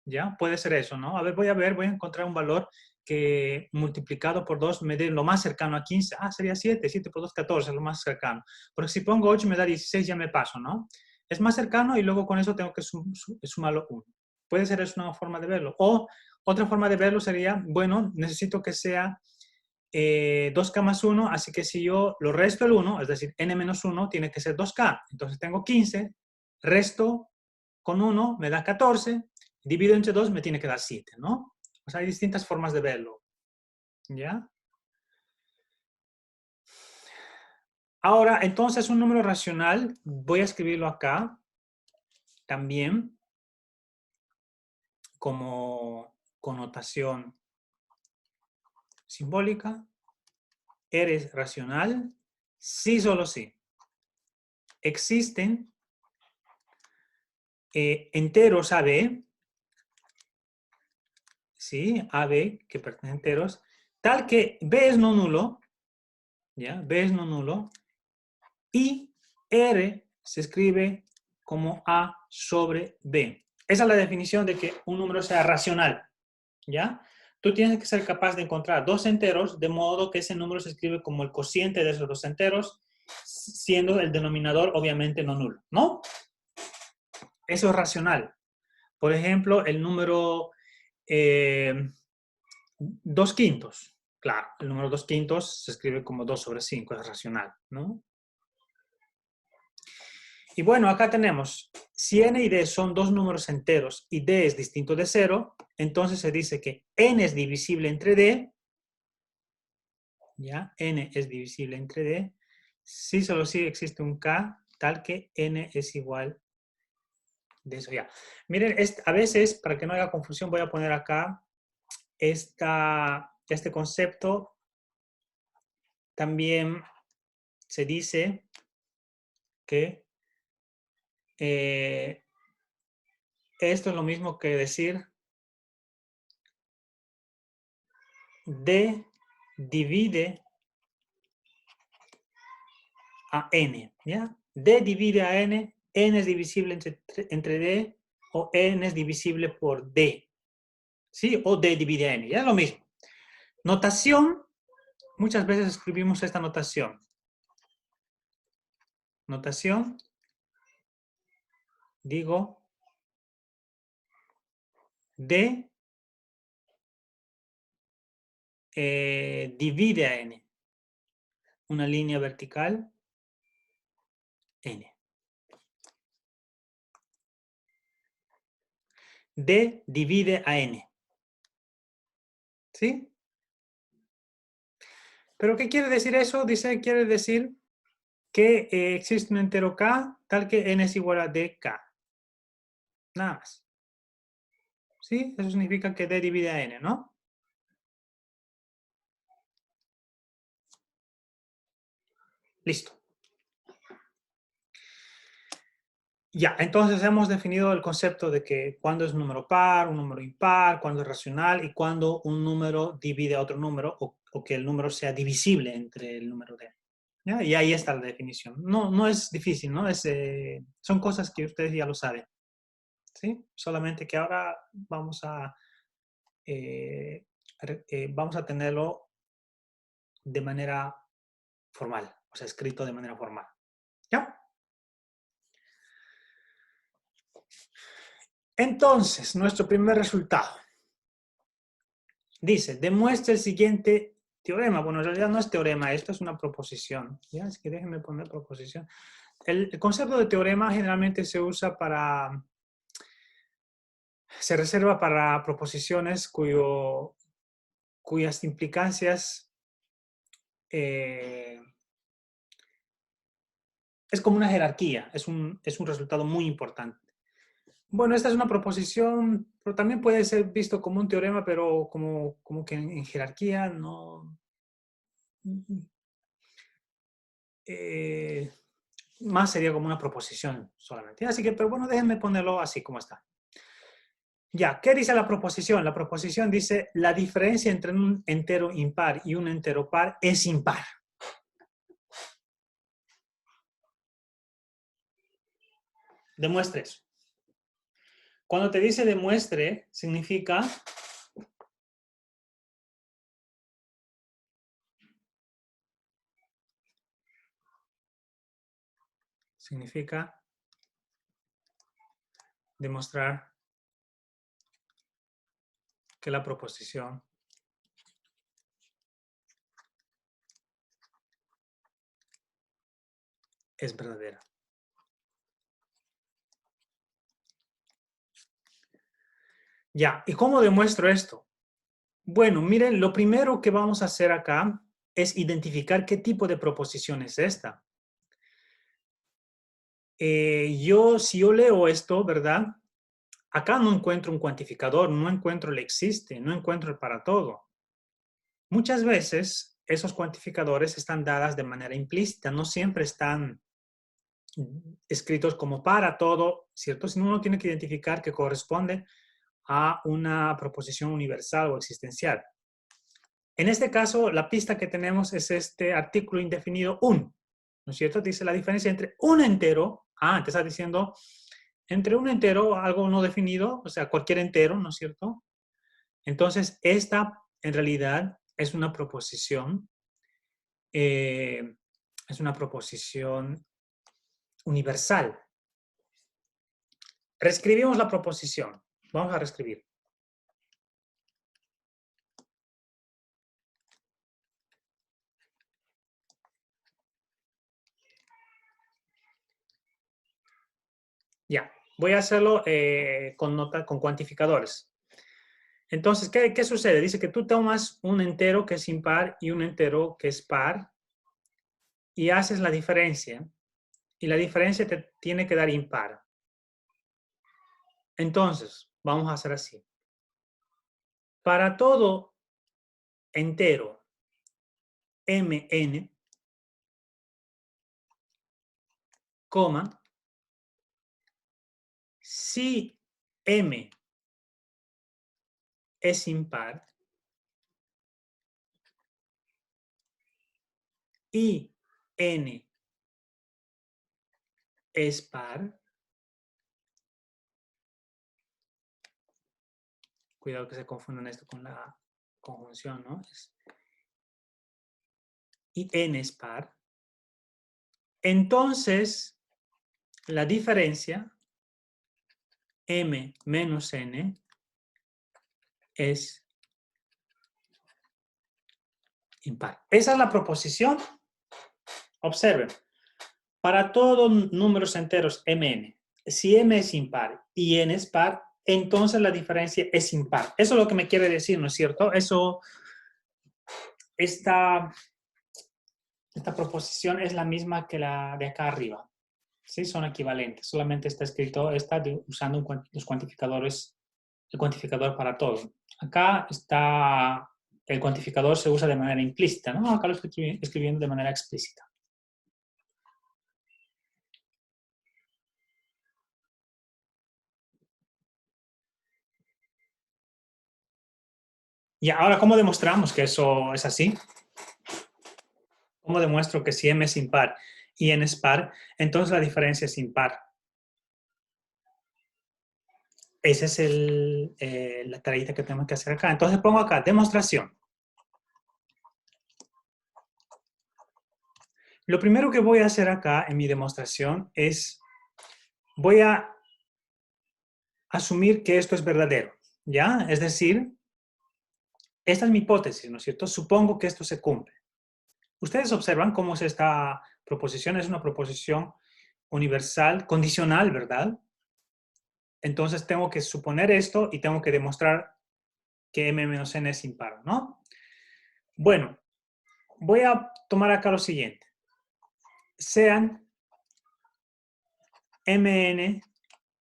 ¿Ya? Puede ser eso, ¿no? A ver, voy a encontrar un valor que multiplicado por 2 me dé lo más cercano a 15. Ah, sería 7, 7 por 2, 14, lo más cercano. Porque si pongo 8 me da 16, ya me paso, ¿no? Es más cercano y luego con eso tengo que sumarlo 1. Puede ser eso una forma de verlo. O otra forma de verlo sería, bueno, necesito que sea 2K más 1, así que si yo lo resto el 1, es decir, n menos 1 tiene que ser 2K. Entonces tengo 15, resto con 1 me da 14, divido entre 2 me tiene que dar 7, ¿no? O sea, hay distintas formas de verlo, ¿ya? Ahora, entonces, un número racional, voy a escribirlo acá también como connotación simbólica. ¿Eres racional? Sí, solo sí. Existen enteros AB, ¿sí? AB, que pertenecen a enteros, tal que B es no nulo, ¿ya? B es no nulo, y R se escribe como A sobre B. Esa es la definición de que un número sea racional, ¿ya? Tú tienes que ser capaz de encontrar dos enteros de modo que ese número se escribe como el cociente de esos dos enteros, siendo el denominador obviamente no nulo, ¿no? Eso es racional. Por ejemplo, el número 2 quintos. Claro, el número 2 quintos se escribe como 2 sobre 5, es racional, ¿no? Y bueno, acá tenemos, si n y d son dos números enteros y d es distinto de 0, entonces se dice que n es divisible entre d, ¿ya? N es divisible entre d, si solo si existe un k, tal que n es igual de eso, ya. Miren, a veces, para que no haya confusión, voy a poner acá este concepto. También se dice que esto es lo mismo que decir D divide a N, ¿ya? D divide a N, N es divisible entre D, o N es divisible por D, ¿sí? O D divide a N, ya es lo mismo. Notación, muchas veces escribimos esta notación. Notación, digo, D divide a N. Una línea vertical, N. D divide a N. ¿Sí? ¿Pero qué quiere decir eso? Quiere decir que existe un entero K tal que N es igual a DK. Nada más. ¿Sí? Eso significa que D divide a N, ¿no? Listo. Ya, entonces hemos definido el concepto de que cuando es un número par, un número impar, cuando es racional y cuando un número divide a otro número o que el número sea divisible entre el número D. ¿Ya? Y ahí está la definición. No, no es difícil, ¿no? Son cosas que ustedes ya lo saben. ¿Sí? Solamente que ahora vamos a tenerlo de manera formal, o sea, escrito de manera formal. ¿Ya? Entonces, nuestro primer resultado. Dice, demuestra el siguiente teorema. Bueno, en realidad no es teorema, esto es una proposición. Ya, es que déjenme poner proposición. El concepto de teorema generalmente se usa se reserva para proposiciones cuyas implicancias es como una jerarquía, es un resultado muy importante. Bueno, esta es una proposición, pero también puede ser visto como un teorema, pero como que en jerarquía no... más sería como una proposición solamente. Así que, pero bueno, déjenme ponerlo así como está. Ya, ¿qué dice la proposición? La proposición dice, la diferencia entre un entero impar y un entero par es impar. Demuestre eso. Cuando te dice demuestre, significa demostrar que la proposición es verdadera. Ya, ¿y cómo demuestro esto? Bueno, miren, lo primero que vamos a hacer acá es identificar qué tipo de proposición es esta. Si yo leo esto, ¿verdad? Acá no encuentro un cuantificador, no encuentro el existe, no encuentro el para todo. Muchas veces esos cuantificadores están dadas de manera implícita, no siempre están escritos como para todo, ¿cierto? Sino uno tiene que identificar que corresponde a una proposición universal o existencial. En este caso, la pista que tenemos es este artículo indefinido un, ¿no es cierto? Dice la diferencia entre un entero, te está diciendo entre un entero, algo no definido, o sea, cualquier entero, ¿no es cierto? Entonces, esta en realidad es una proposición universal. Reescribimos la proposición. Vamos a reescribir. Ya, voy a hacerlo con cuantificadores. Entonces, ¿qué sucede? Dice que tú tomas un entero que es impar y un entero que es par y haces la diferencia. Y la diferencia te tiene que dar impar. Entonces, vamos a hacer así. Para todo entero mn, coma, si m es impar y n es par, cuidado que se confundan esto con la conjunción, ¿no? Y n es par, entonces la diferencia m menos n es impar. Esa es la proposición. Observen, para todos números enteros mn, si m es impar y n es par, entonces la diferencia es impar. Eso es lo que me quiere decir, ¿no es cierto? Esta proposición es la misma que la de acá arriba. ¿Sí? Son equivalentes. Solamente está escrito usando los cuantificadores, el cuantificador para todo. Acá está, el cuantificador se usa de manera implícita, ¿no? Acá lo estoy escribiendo de manera explícita. Y ahora, ¿cómo demostramos que eso es así? ¿Cómo demuestro que si m es impar y n es par, entonces la diferencia es impar? Esa es la tareita que tenemos que hacer acá. Entonces pongo acá, demostración. Lo primero que voy a hacer acá en mi demostración es, voy a asumir que esto es verdadero, ¿ya? Es decir, esta es mi hipótesis, ¿no es cierto? Supongo que esto se cumple. Ustedes observan cómo es esta proposición, es una proposición universal, condicional, ¿verdad? Entonces tengo que suponer esto y tengo que demostrar que m menos n es impar, ¿no? Bueno, voy a tomar acá lo siguiente. Sean mn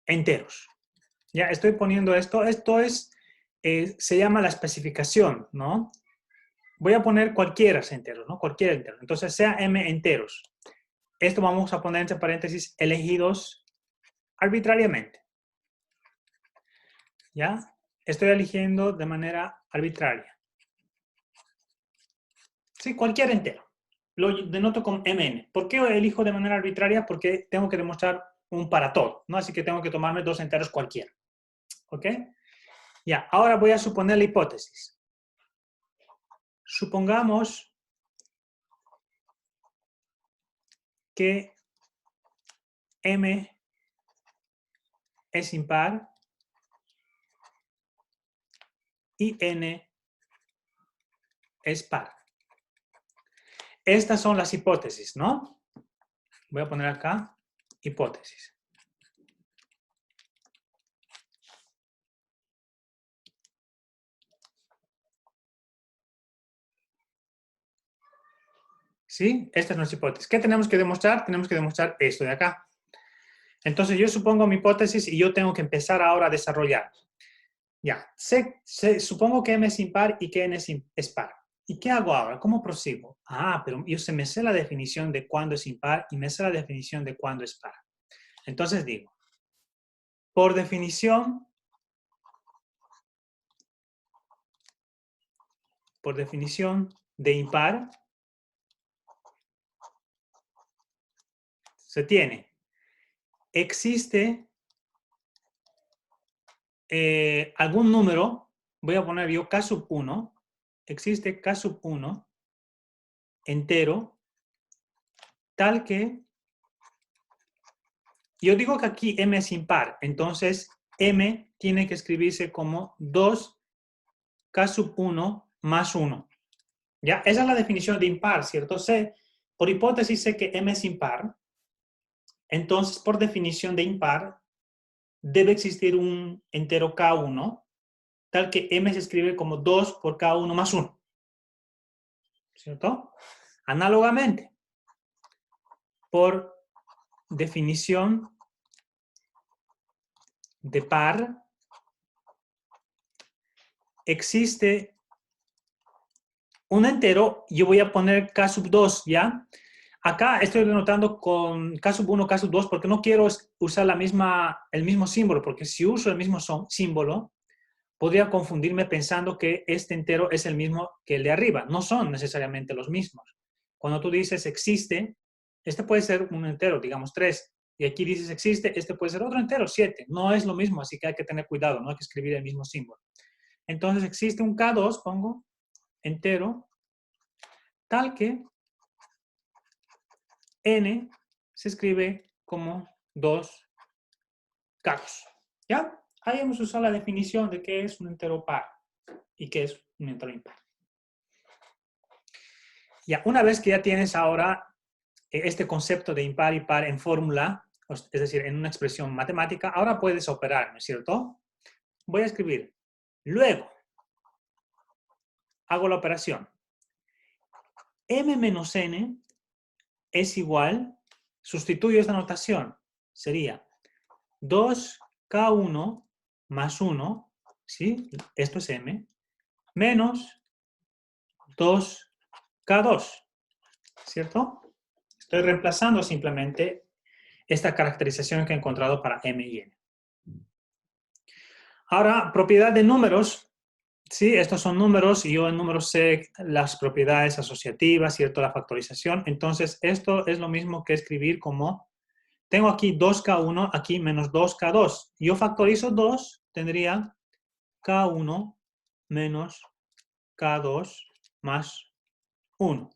enteros. Ya estoy poniendo esto. Esto es, se llama la especificación, ¿no? Voy a poner cualquiera enteros, ¿no? Cualquier entero. Entonces, sea m enteros. Esto vamos a poner entre paréntesis elegidos arbitrariamente. ¿Ya? Estoy eligiendo de manera arbitraria. Sí, cualquier entero. Lo denoto con mn. ¿Por qué elijo de manera arbitraria? Porque tengo que demostrar un para todo, ¿no? Así que tengo que tomarme dos enteros cualquiera. ¿Ok? Ya, ahora voy a suponer la hipótesis. Supongamos que M es impar y N es par. Estas son las hipótesis, ¿no? Voy a poner acá hipótesis. ¿Sí? Esta es nuestra hipótesis. ¿Qué tenemos que demostrar? Tenemos que demostrar esto de acá. Entonces yo supongo mi hipótesis y yo tengo que empezar ahora a desarrollar. Ya, supongo que M es impar y que N es par. ¿Y qué hago ahora? ¿Cómo prosigo? Ah, pero yo me sé la definición de cuándo es impar y me sé la definición de cuándo es par. Entonces digo, por definición de impar, se tiene, existe algún número, voy a poner yo K sub 1, existe K sub 1 entero, tal que, yo digo que aquí M es impar, entonces M tiene que escribirse como 2K sub 1 más 1. ¿Ya? Esa es la definición de impar, ¿cierto? Por hipótesis sé que M es impar, entonces por definición de impar debe existir un entero K1, tal que M se escribe como 2 por K1 más 1. ¿Cierto? Análogamente, por definición de par, existe un entero, yo voy a poner K sub 2, ¿ya? Acá estoy denotando con K sub 1, K sub 2, porque no quiero usar el mismo símbolo, porque si uso el mismo símbolo, podría confundirme pensando que este entero es el mismo que el de arriba. No son necesariamente los mismos. Cuando tú dices existe, este puede ser un entero, digamos 3, y aquí dices existe, este puede ser otro entero, 7. No es lo mismo, así que hay que tener cuidado, no hay que escribir el mismo símbolo. Entonces existe un K2, pongo, entero, tal que N se escribe como 2K2. ¿Ya? Ahí hemos usado la definición de qué es un entero par y qué es un entero impar. Ya, una vez que ya tienes ahora este concepto de impar y par en fórmula, es decir, en una expresión matemática, ahora puedes operar, ¿no es cierto? Voy a escribir. Luego, hago la operación. M menos N es igual, sustituyo esta notación, sería 2K1 más 1, ¿sí? Esto es M, menos 2K2, ¿cierto? Estoy reemplazando simplemente esta caracterización que he encontrado para M y N. Ahora, propiedad de números. Sí, estos son números y yo en números sé las propiedades asociativas, ¿cierto? La factorización. Entonces, esto es lo mismo que escribir como, tengo aquí 2K1, aquí menos 2K2. Yo factorizo 2, tendría K1 menos K2 más 1.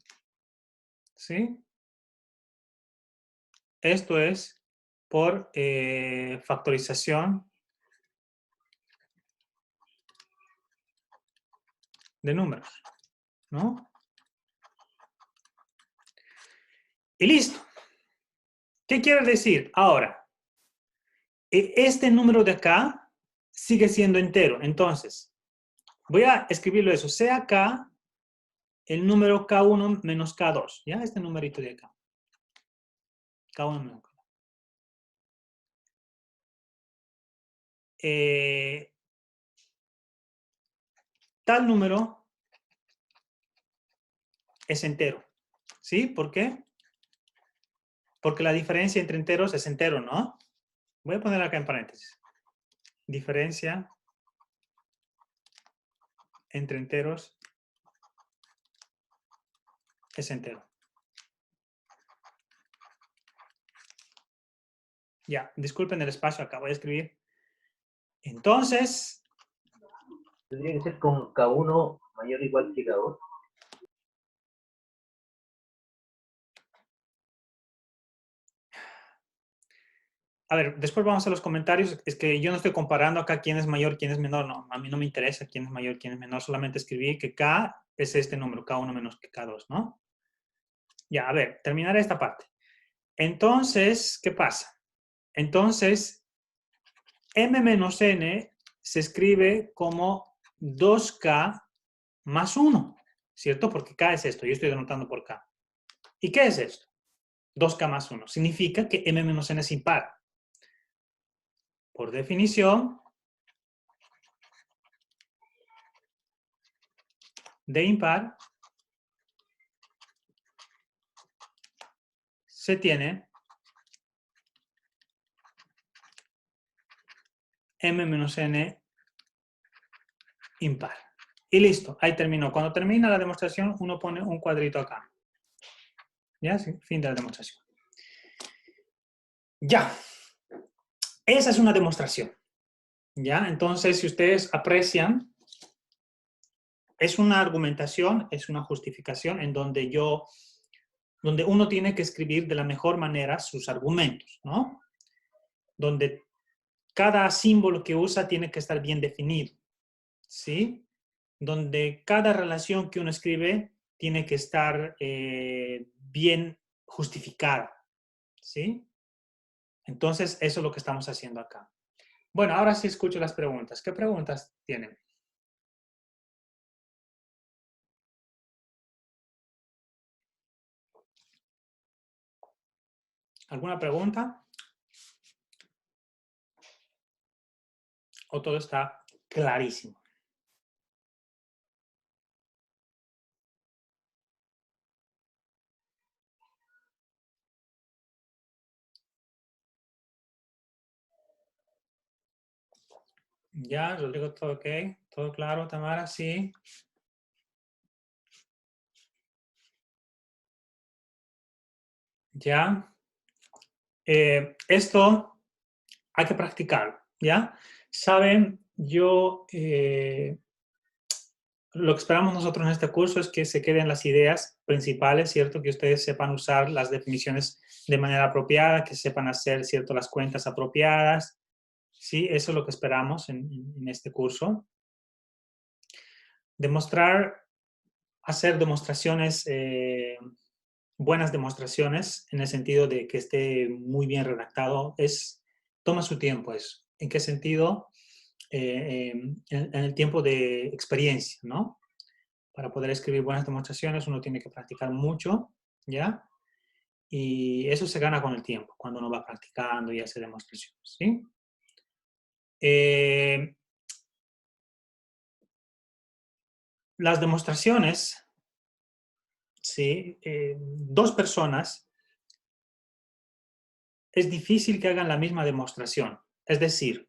¿Sí? Esto es por factorización de números, ¿no? Y listo. ¿Qué quiere decir? Ahora, este número de acá sigue siendo entero. Entonces, voy a escribirlo eso. Sea K el número K1 menos K2. ¿Ya? Este numerito de acá. K1 menos K2. Tal número es entero. ¿Sí? ¿Por qué? Porque la diferencia entre enteros es entero, ¿no? Voy a poner acá en paréntesis. Diferencia entre enteros es entero. Ya, disculpen el espacio, acá voy a escribir Entonces, Tendría que ser con K1 mayor o igual que K2. a ver, después vamos a los comentarios. Es que yo no estoy comparando acá quién es mayor, quién es menor. No, a mí no me interesa quién es mayor, quién es menor. Solamente escribí que K es este número, K1 menos que K2, ¿no? Ya, a ver, terminaré esta parte. Entonces, ¿qué pasa? Entonces, m menos n se escribe como 2K más 1, ¿cierto? Porque K es esto, yo estoy denotando por K. ¿Y qué es esto? 2K más 1. Significa que m menos n es impar. Por definición, de impar se tiene m menos n impar. Y listo, ahí terminó. Cuando termina la demostración, uno pone un cuadrito acá. ¿Ya? Sí, fin de la demostración. Ya. Esa es una demostración. ¿Ya? Entonces, si ustedes aprecian, es una argumentación, es una justificación en donde donde uno tiene que escribir de la mejor manera sus argumentos, ¿no? Donde cada símbolo que usa tiene que estar bien definido, ¿sí? Donde cada relación que uno escribe tiene que estar bien justificada, ¿sí? Entonces, eso es lo que estamos haciendo acá. Bueno, ahora sí escucho las preguntas. ¿Qué preguntas tienen? ¿Alguna pregunta? ¿O todo está clarísimo? Ya, Rodrigo, todo ok. ¿Todo claro, Tamara? Sí. Ya. Esto hay que practicarlo, ¿ya? Saben, lo que esperamos nosotros en este curso es que se queden las ideas principales, ¿cierto? Que ustedes sepan usar las definiciones de manera apropiada, que sepan hacer, ¿cierto? Las cuentas apropiadas, ¿sí? Eso es lo que esperamos en este curso. Hacer demostraciones, buenas demostraciones, en el sentido de que esté muy bien redactado, toma su tiempo eso. ¿En qué sentido? En el tiempo de experiencia, ¿no? Para poder escribir buenas demostraciones uno tiene que practicar mucho, ¿ya? Y eso se gana con el tiempo, cuando uno va practicando y hace demostraciones, ¿sí? Las demostraciones, ¿sí? Dos personas, es difícil que hagan la misma demostración, es decir,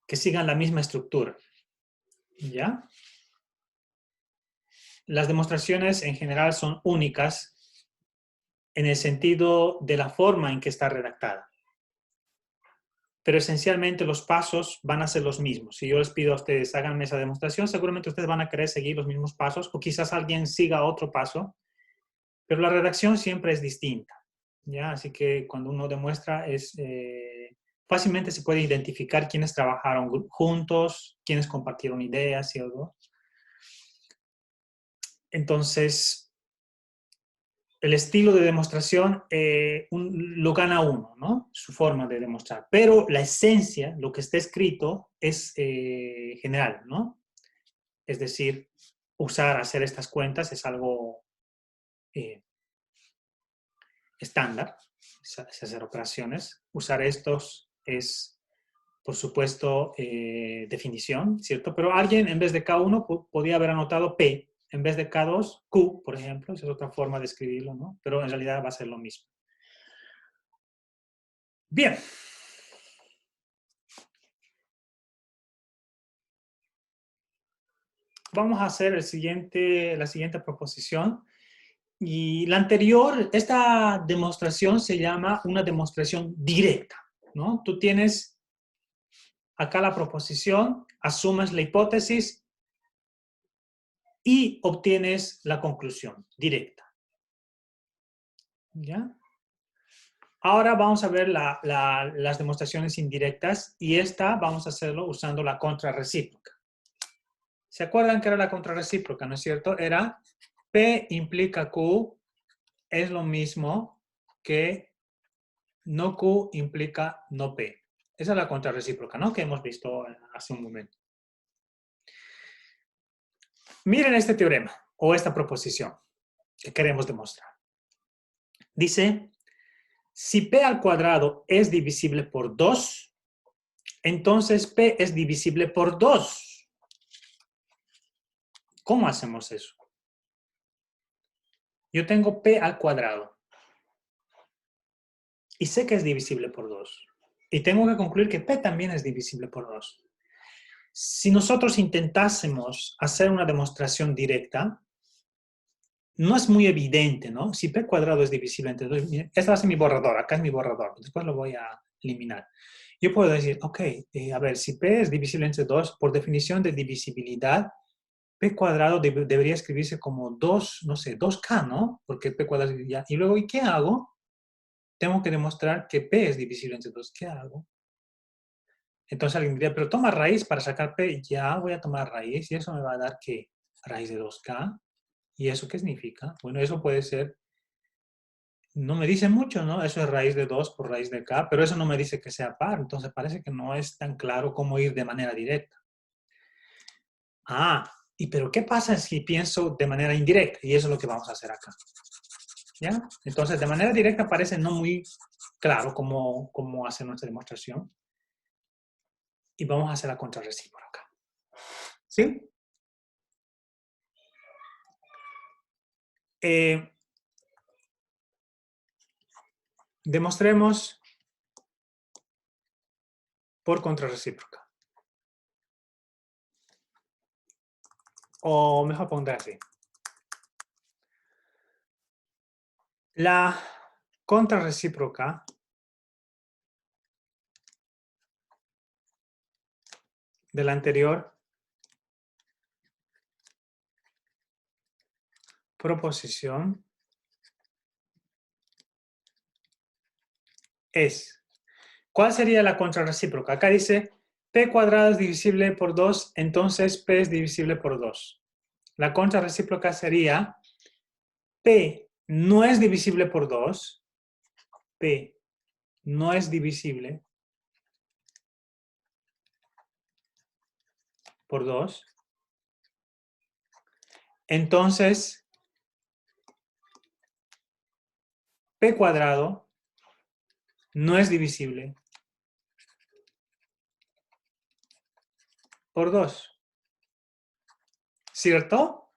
que sigan la misma estructura, ¿ya? Las demostraciones en general son únicas en el sentido de la forma en que está redactada. Pero esencialmente los pasos van a ser los mismos. Si yo les pido a ustedes hagan esa demostración, seguramente ustedes van a querer seguir los mismos pasos o quizás alguien siga otro paso, pero la redacción siempre es distinta, ¿ya? Así que cuando uno demuestra fácilmente se puede identificar quiénes trabajaron juntos, quiénes compartieron ideas y algo. Entonces, el estilo de demostración lo gana uno, ¿no? Su forma de demostrar. Pero la esencia, lo que está escrito, es general, ¿no? Es decir, hacer estas cuentas es algo estándar, es hacer operaciones. Usar estos es, por supuesto, definición, ¿cierto? Pero alguien en vez de K1 podía haber anotado P, en vez de K2, Q, por ejemplo. Esa es otra forma de escribirlo, ¿no? Pero en realidad va a ser lo mismo. Bien. Vamos a hacer la siguiente proposición. Y la anterior, esta demostración se llama una demostración directa, ¿no? Tú tienes acá la proposición, asumes la hipótesis y obtienes la conclusión directa. ¿Ya? Ahora vamos a ver las demostraciones indirectas y esta vamos a hacerlo usando la contrarrecíproca. ¿Se acuerdan que era la contrarrecíproca, no es cierto? Era P implica Q es lo mismo que no Q implica no P. Esa es la contrarrecíproca, ¿no? Que hemos visto hace un momento. Miren este teorema o esta proposición que queremos demostrar. Dice, si P al cuadrado es divisible por 2, entonces P es divisible por 2. ¿Cómo hacemos eso? Yo tengo P al cuadrado y sé que es divisible por 2. Y tengo que concluir que P también es divisible por 2. Si nosotros intentásemos hacer una demostración directa, no es muy evidente, ¿no? Si P cuadrado es divisible entre 2, esta va a ser mi borrador, acá es mi borrador, después lo voy a eliminar. Yo puedo decir, ok, a ver, si P es divisible entre 2, por definición de divisibilidad, P cuadrado debería escribirse como 2, no sé, 2K, ¿no? Porque P cuadrado es ya. Y luego, ¿y qué hago? Tengo que demostrar que P es divisible entre 2. ¿Qué hago? Entonces alguien diría, pero toma raíz para sacar P. Ya voy a tomar raíz y eso me va a dar, ¿qué? Raíz de 2K. ¿Y eso qué significa? Bueno, eso puede ser, no me dice mucho, ¿no? Eso es raíz de 2 por raíz de K, pero eso no me dice que sea par. Entonces parece que no es tan claro cómo ir de manera directa. Ah, pero ¿qué pasa si pienso de manera indirecta? Y eso es lo que vamos a hacer acá. ¿Ya? Entonces, de manera directa parece no muy claro cómo hacer nuestra demostración. Y vamos a hacer la contrarrecíproca. ¿Sí? Demostremos por contrarrecíproca. O mejor pondré así. La contrarrecíproca de la anterior proposición es, ¿cuál sería la contrarrecíproca? Acá dice, P cuadrado es divisible por 2, entonces P es divisible por 2. La contrarrecíproca sería, P no es divisible por 2, P no es divisible por 2, entonces P cuadrado no es divisible por 2. ¿Cierto?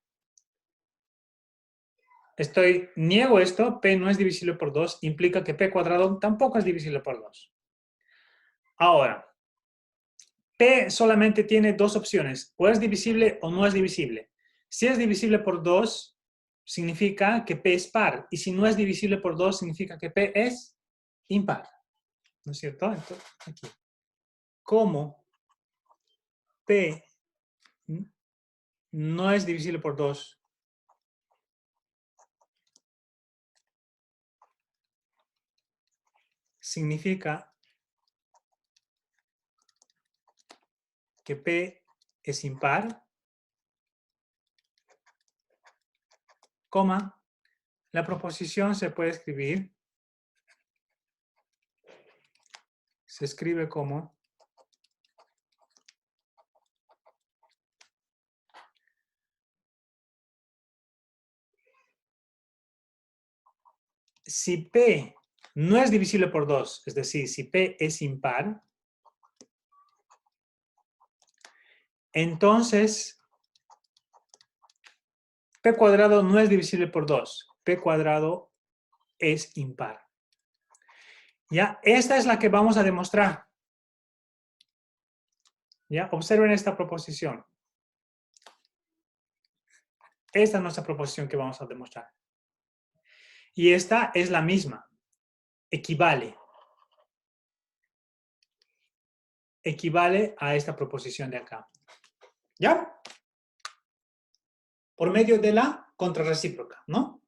Niego esto, P no es divisible por 2, implica que P cuadrado tampoco es divisible por 2. Ahora, P solamente tiene dos opciones, o es divisible o no es divisible. Si es divisible por 2, significa que P es par, y si no es divisible por 2, significa que P es impar. ¿No es cierto? Entonces, aquí. Como P no es divisible por 2, significa que P es impar, coma, la proposición se puede escribir, se escribe como si P no es divisible por 2, es decir, si P es impar, entonces P cuadrado no es divisible por 2. P cuadrado es impar. ¿Ya? Esta es la que vamos a demostrar. ¿Ya? Observen esta proposición. Esta es nuestra proposición que vamos a demostrar. Y esta es la misma. Equivale. equivale a esta proposición de acá. ¿Ya? Por medio de la contrarrecíproca, ¿no?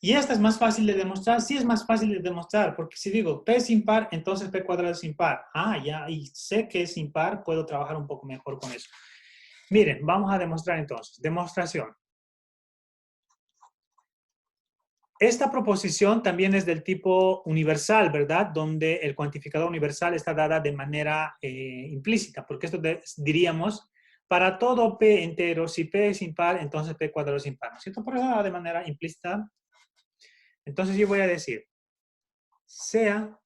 Y esta es más fácil de demostrar. Sí es más fácil de demostrar, porque si digo P es impar, entonces P cuadrado es impar. Ah, ya, y sé que es impar, puedo trabajar un poco mejor con eso. Miren, vamos a demostrar entonces. Demostración. Esta proposición también es del tipo universal, ¿verdad? Donde el cuantificador universal está dada de manera implícita, porque esto diríamos, para todo P entero, si P es impar, entonces P cuadrado es impar, ¿no es cierto? Por eso de manera implícita. Entonces yo voy a decir, sea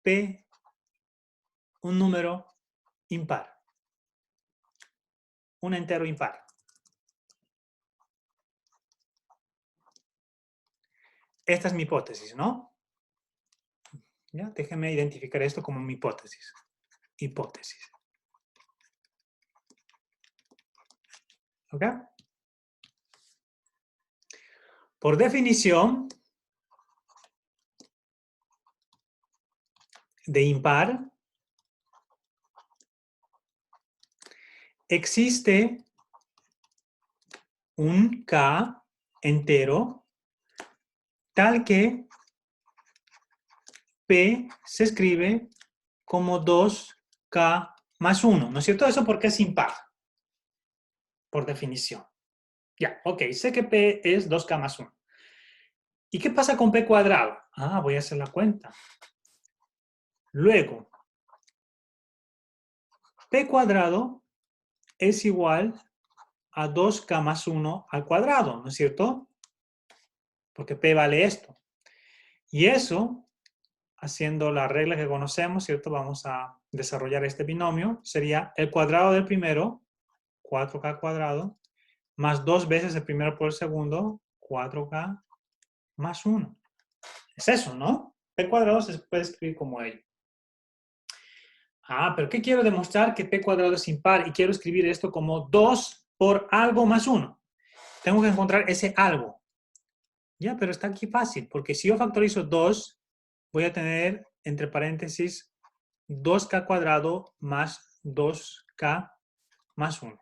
P un número impar, un entero impar. Esta es mi hipótesis, ¿no? ¿Ya? Déjenme identificar esto como mi hipótesis. Hipótesis. ¿Ok? Por definición de impar, existe un K entero tal que P se escribe como 2K más 1, ¿no es cierto? Eso porque es impar, por definición. Ya, ok, sé que P es 2K más 1. ¿Y qué pasa con P cuadrado? Ah, voy a hacer la cuenta. Luego, P cuadrado es igual a 2K más 1 al cuadrado, ¿no es cierto? Porque P vale esto. Y eso, haciendo la regla que conocemos, ¿cierto? Vamos a desarrollar este binomio. Sería el cuadrado del primero, 4K cuadrado, más 2 veces el primero por el segundo, 4K más 1. Es eso, ¿no? P cuadrado se puede escribir como ello. Ah, pero ¿qué quiero demostrar? Que P cuadrado es impar y quiero escribir esto como 2 por algo más 1. Tengo que encontrar ese algo. Ya, pero está aquí fácil, porque si yo factorizo 2, voy a tener, entre paréntesis, 2K cuadrado más 2K más 1.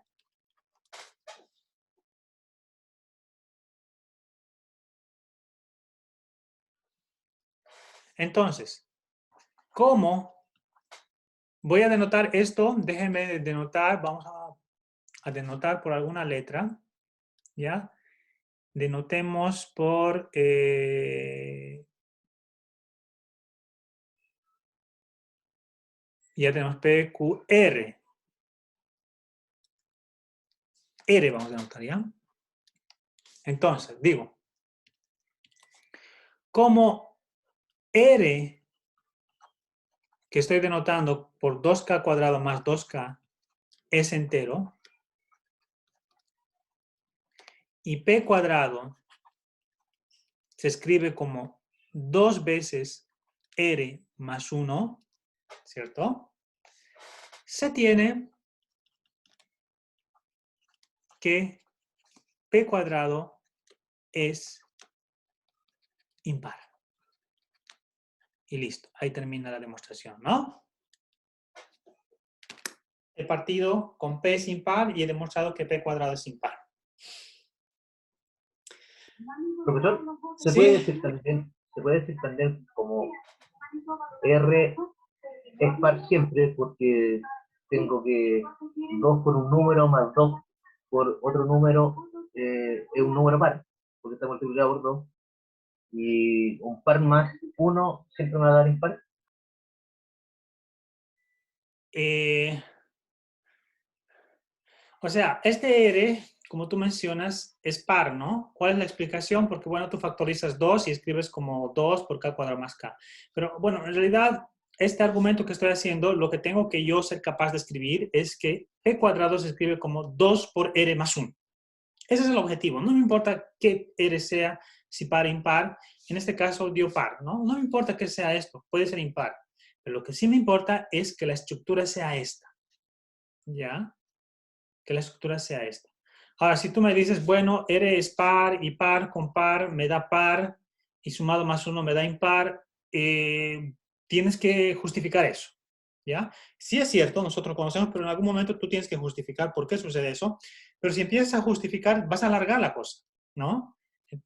Entonces, ¿cómo voy a denotar esto? Déjenme denotar, vamos a denotar por alguna letra, ¿ya? Denotemos por... ya tenemos PQR. R vamos a denotar, ¿ya? Entonces, digo, como R, que estoy denotando por 2K cuadrado más 2K, es entero, y P cuadrado se escribe como 2 veces R más 1, ¿cierto? Se tiene que P cuadrado es impar. Y listo, ahí termina la demostración, ¿no? He partido con P es impar y he demostrado que P cuadrado es impar. Profesor, ¿Sí? se puede decir también como R es par siempre porque tengo que 2 por un número más 2 por otro número es un número par, porque está multiplicado por 2. Y un par más 1 siempre me va a dar impar. O sea, este R, como tú mencionas, es par, ¿no? ¿Cuál es la explicación? Porque, bueno, tú factorizas 2 y escribes como 2 por K cuadrado más K. Pero, bueno, en realidad, este argumento que estoy haciendo, lo que tengo que yo ser capaz de escribir es que P cuadrado se escribe como 2 por R más 1. Ese es el objetivo. No me importa qué R sea, si par o impar. En este caso dio par, ¿no? No me importa que sea esto, puede ser impar. Pero lo que sí me importa es que la estructura sea esta. ¿Ya? Que la estructura sea esta. Ahora, si tú me dices, bueno, R es par y par con par me da par y sumado más 1 me da impar, tienes que justificar eso. ¿ya? Sí es cierto, nosotros conocemos, pero en algún momento tú tienes que justificar por qué sucede eso. Pero si empiezas a justificar, vas a alargar la cosa, ¿no?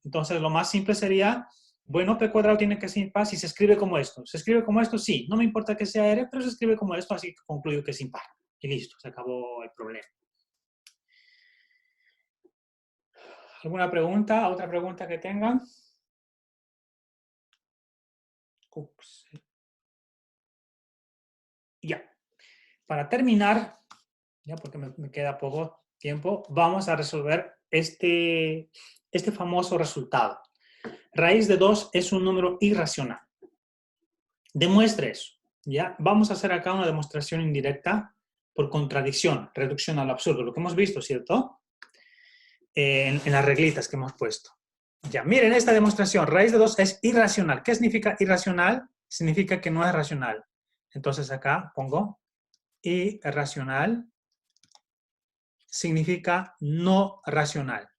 Entonces, lo más simple sería, bueno, p cuadrado tiene que ser impar si se escribe como esto. ¿Se escribe como esto? Sí. No me importa que sea r, pero se escribe como esto, así que concluyo que es impar. Y listo, se acabó el problema. ¿Alguna pregunta? ¿Otra pregunta que tengan? Ups. Ya. Para terminar, ya porque me queda poco tiempo, vamos a resolver este famoso resultado. Raíz de 2 es un número irracional. Demuestre eso. ¿Ya? Vamos a hacer acá una demostración indirecta por contradicción, reducción al absurdo, lo que hemos visto, ¿cierto? En las reglitas que hemos puesto. Ya, miren esta demostración, raíz de 2 es irracional. ¿Qué significa irracional? Significa que no es racional. Entonces acá pongo irracional, significa no racional.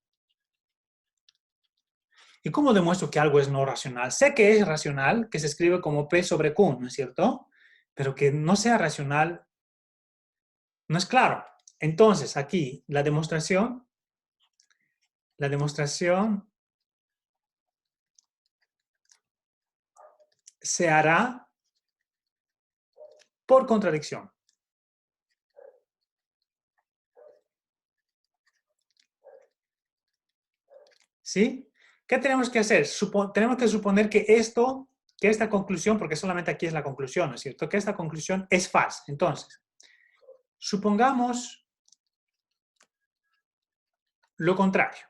¿Y cómo demuestro que algo es no racional? Sé que es racional, que se escribe como P sobre Q, ¿no es cierto? Pero que no sea racional no es claro. Entonces, aquí la demostración se hará por contradicción. ¿Sí? ¿Qué tenemos que hacer? Tenemos que suponer que esta conclusión, porque solamente aquí es la conclusión, ¿no es cierto? Que esta conclusión es falsa. Entonces, supongamos lo contrario.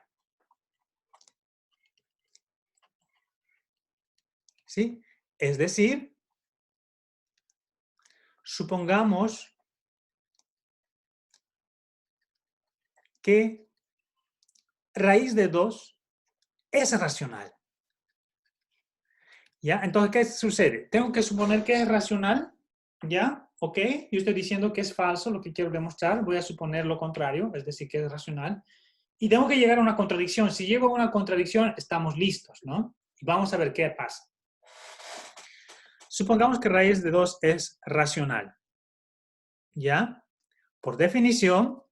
¿Sí? Es decir, supongamos que raíz de 2 es racional. ¿Ya? Entonces, ¿qué sucede? Tengo que suponer que es racional, ¿ya? ¿Ok? Yo estoy diciendo que es falso lo que quiero demostrar, voy a suponer lo contrario, es decir, que es racional. Y tengo que llegar a una contradicción. Si llego a una contradicción, estamos listos, ¿no? Y vamos a ver qué pasa. Supongamos que raíz de 2 es racional, ¿ya? Por definición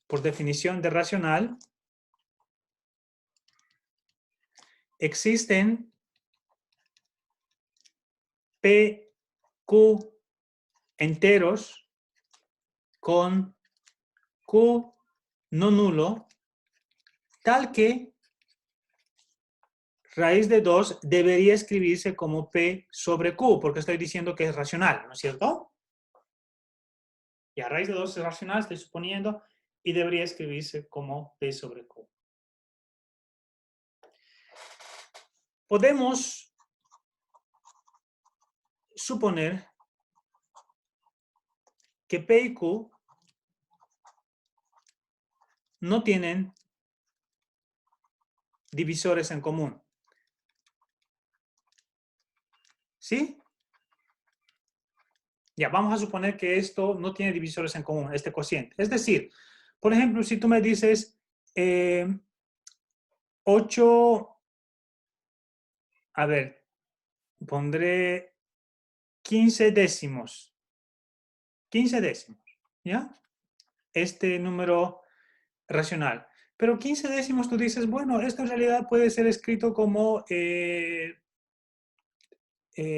de racional, existen P, Q enteros con Q no nulo, tal que raíz de 2 debería escribirse como P sobre Q, porque estoy diciendo que es racional, ¿no es cierto? Y a raíz de 2 es racional, estoy suponiendo, y debería escribirse como P sobre Q. Podemos suponer que P y Q no tienen divisores en común. ¿Sí? Ya, vamos a suponer que esto no tiene divisores en común, este cociente. Es decir, por ejemplo, si tú me dices 8, a ver, pondré 15 décimos. 15 décimos, ¿ya? Este número racional. Pero 15 décimos tú dices, bueno, esto en realidad puede ser escrito como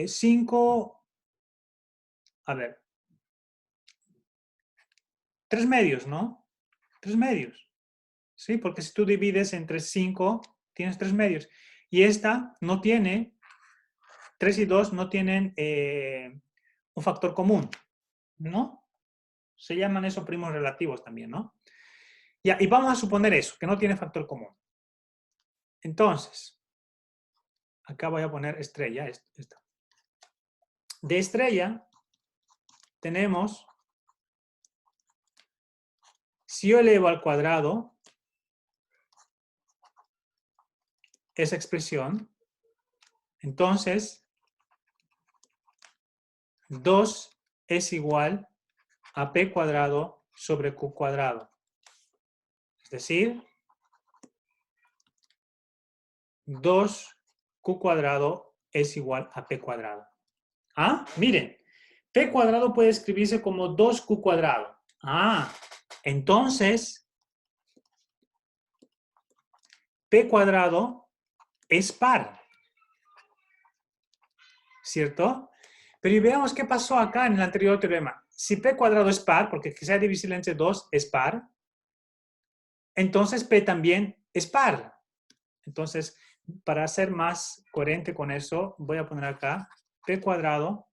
5, a ver, 3 medios, ¿no? 3 medios, ¿sí? Porque si tú divides entre 5, tienes 3 medios. Y esta no tiene, 3 y 2 no tienen un factor común, ¿no? Se llaman eso primos relativos también, ¿no? Ya, y vamos a suponer eso, que no tiene factor común. Entonces, acá voy a poner estrella, esta. De estrella tenemos, si yo elevo al cuadrado esa expresión, entonces 2 es igual a p cuadrado sobre q cuadrado. Es decir, 2q cuadrado es igual a P cuadrado. ¿Ah? Miren, P cuadrado puede escribirse como 2Q cuadrado. Ah, entonces, P cuadrado es par, ¿cierto? Pero veamos qué pasó acá en el anterior teorema. Si P cuadrado es par, porque que sea divisible entre 2 es par, entonces P también es par. Entonces, para ser más coherente con eso, voy a poner acá, P cuadrado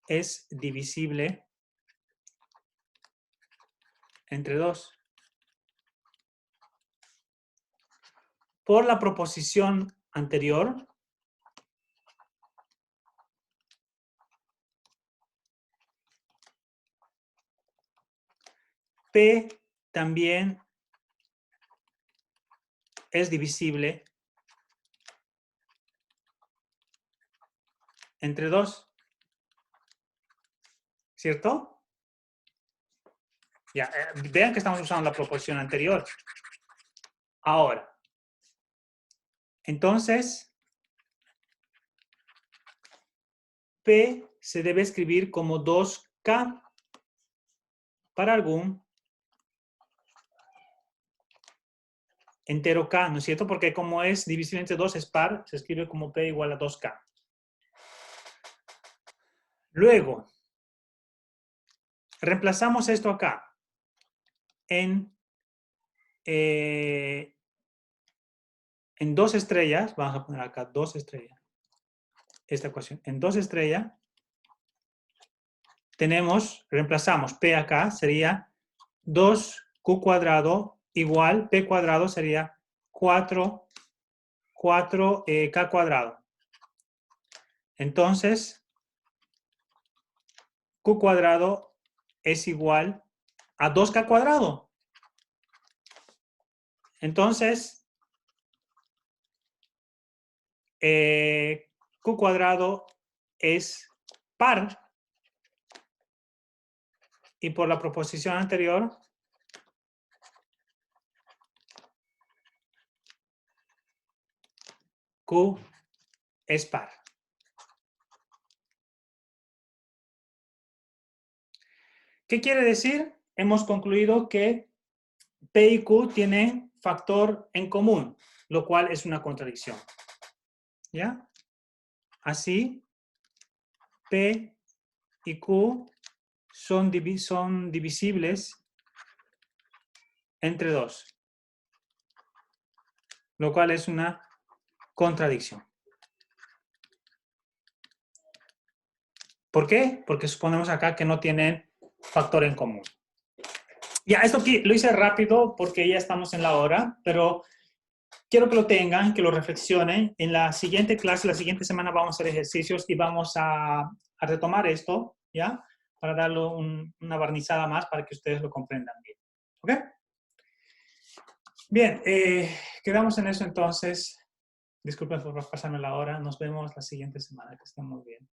es divisible entre 2. Por la proposición anterior, P también es divisible entre 2, ¿cierto? Ya, vean que estamos usando la proposición anterior. Ahora, entonces, P se debe escribir como 2K para algún entero K, ¿no es cierto? Porque como es divisible entre 2, es par, se escribe como P igual a 2K. Luego, reemplazamos esto acá en 2 estrellas, vamos a poner acá 2 estrellas, esta ecuación, en 2 estrellas, reemplazamos P acá, sería 2Q cuadrado igual, P cuadrado sería 4K cuadrado. Entonces, Q cuadrado es igual a 2K cuadrado. Entonces, Q cuadrado es par. Y por la proposición anterior, Q es par. ¿Qué quiere decir? Hemos concluido que P y Q tienen factor en común, lo cual es una contradicción. ¿Ya? Así, P y Q son divisibles entre 2, lo cual es una contradicción. ¿Por qué? Porque suponemos acá que no tienen factor en común. Ya, esto aquí lo hice rápido porque ya estamos en la hora, pero quiero que lo tengan, que lo reflexionen. En la siguiente clase, la siguiente semana vamos a hacer ejercicios y vamos a retomar esto, ¿ya? Para darle una barnizada más para que ustedes lo comprendan bien. ¿Ok? Bien, quedamos en eso entonces. Disculpen por pasarme la hora. Nos vemos la siguiente semana. Que estén muy bien.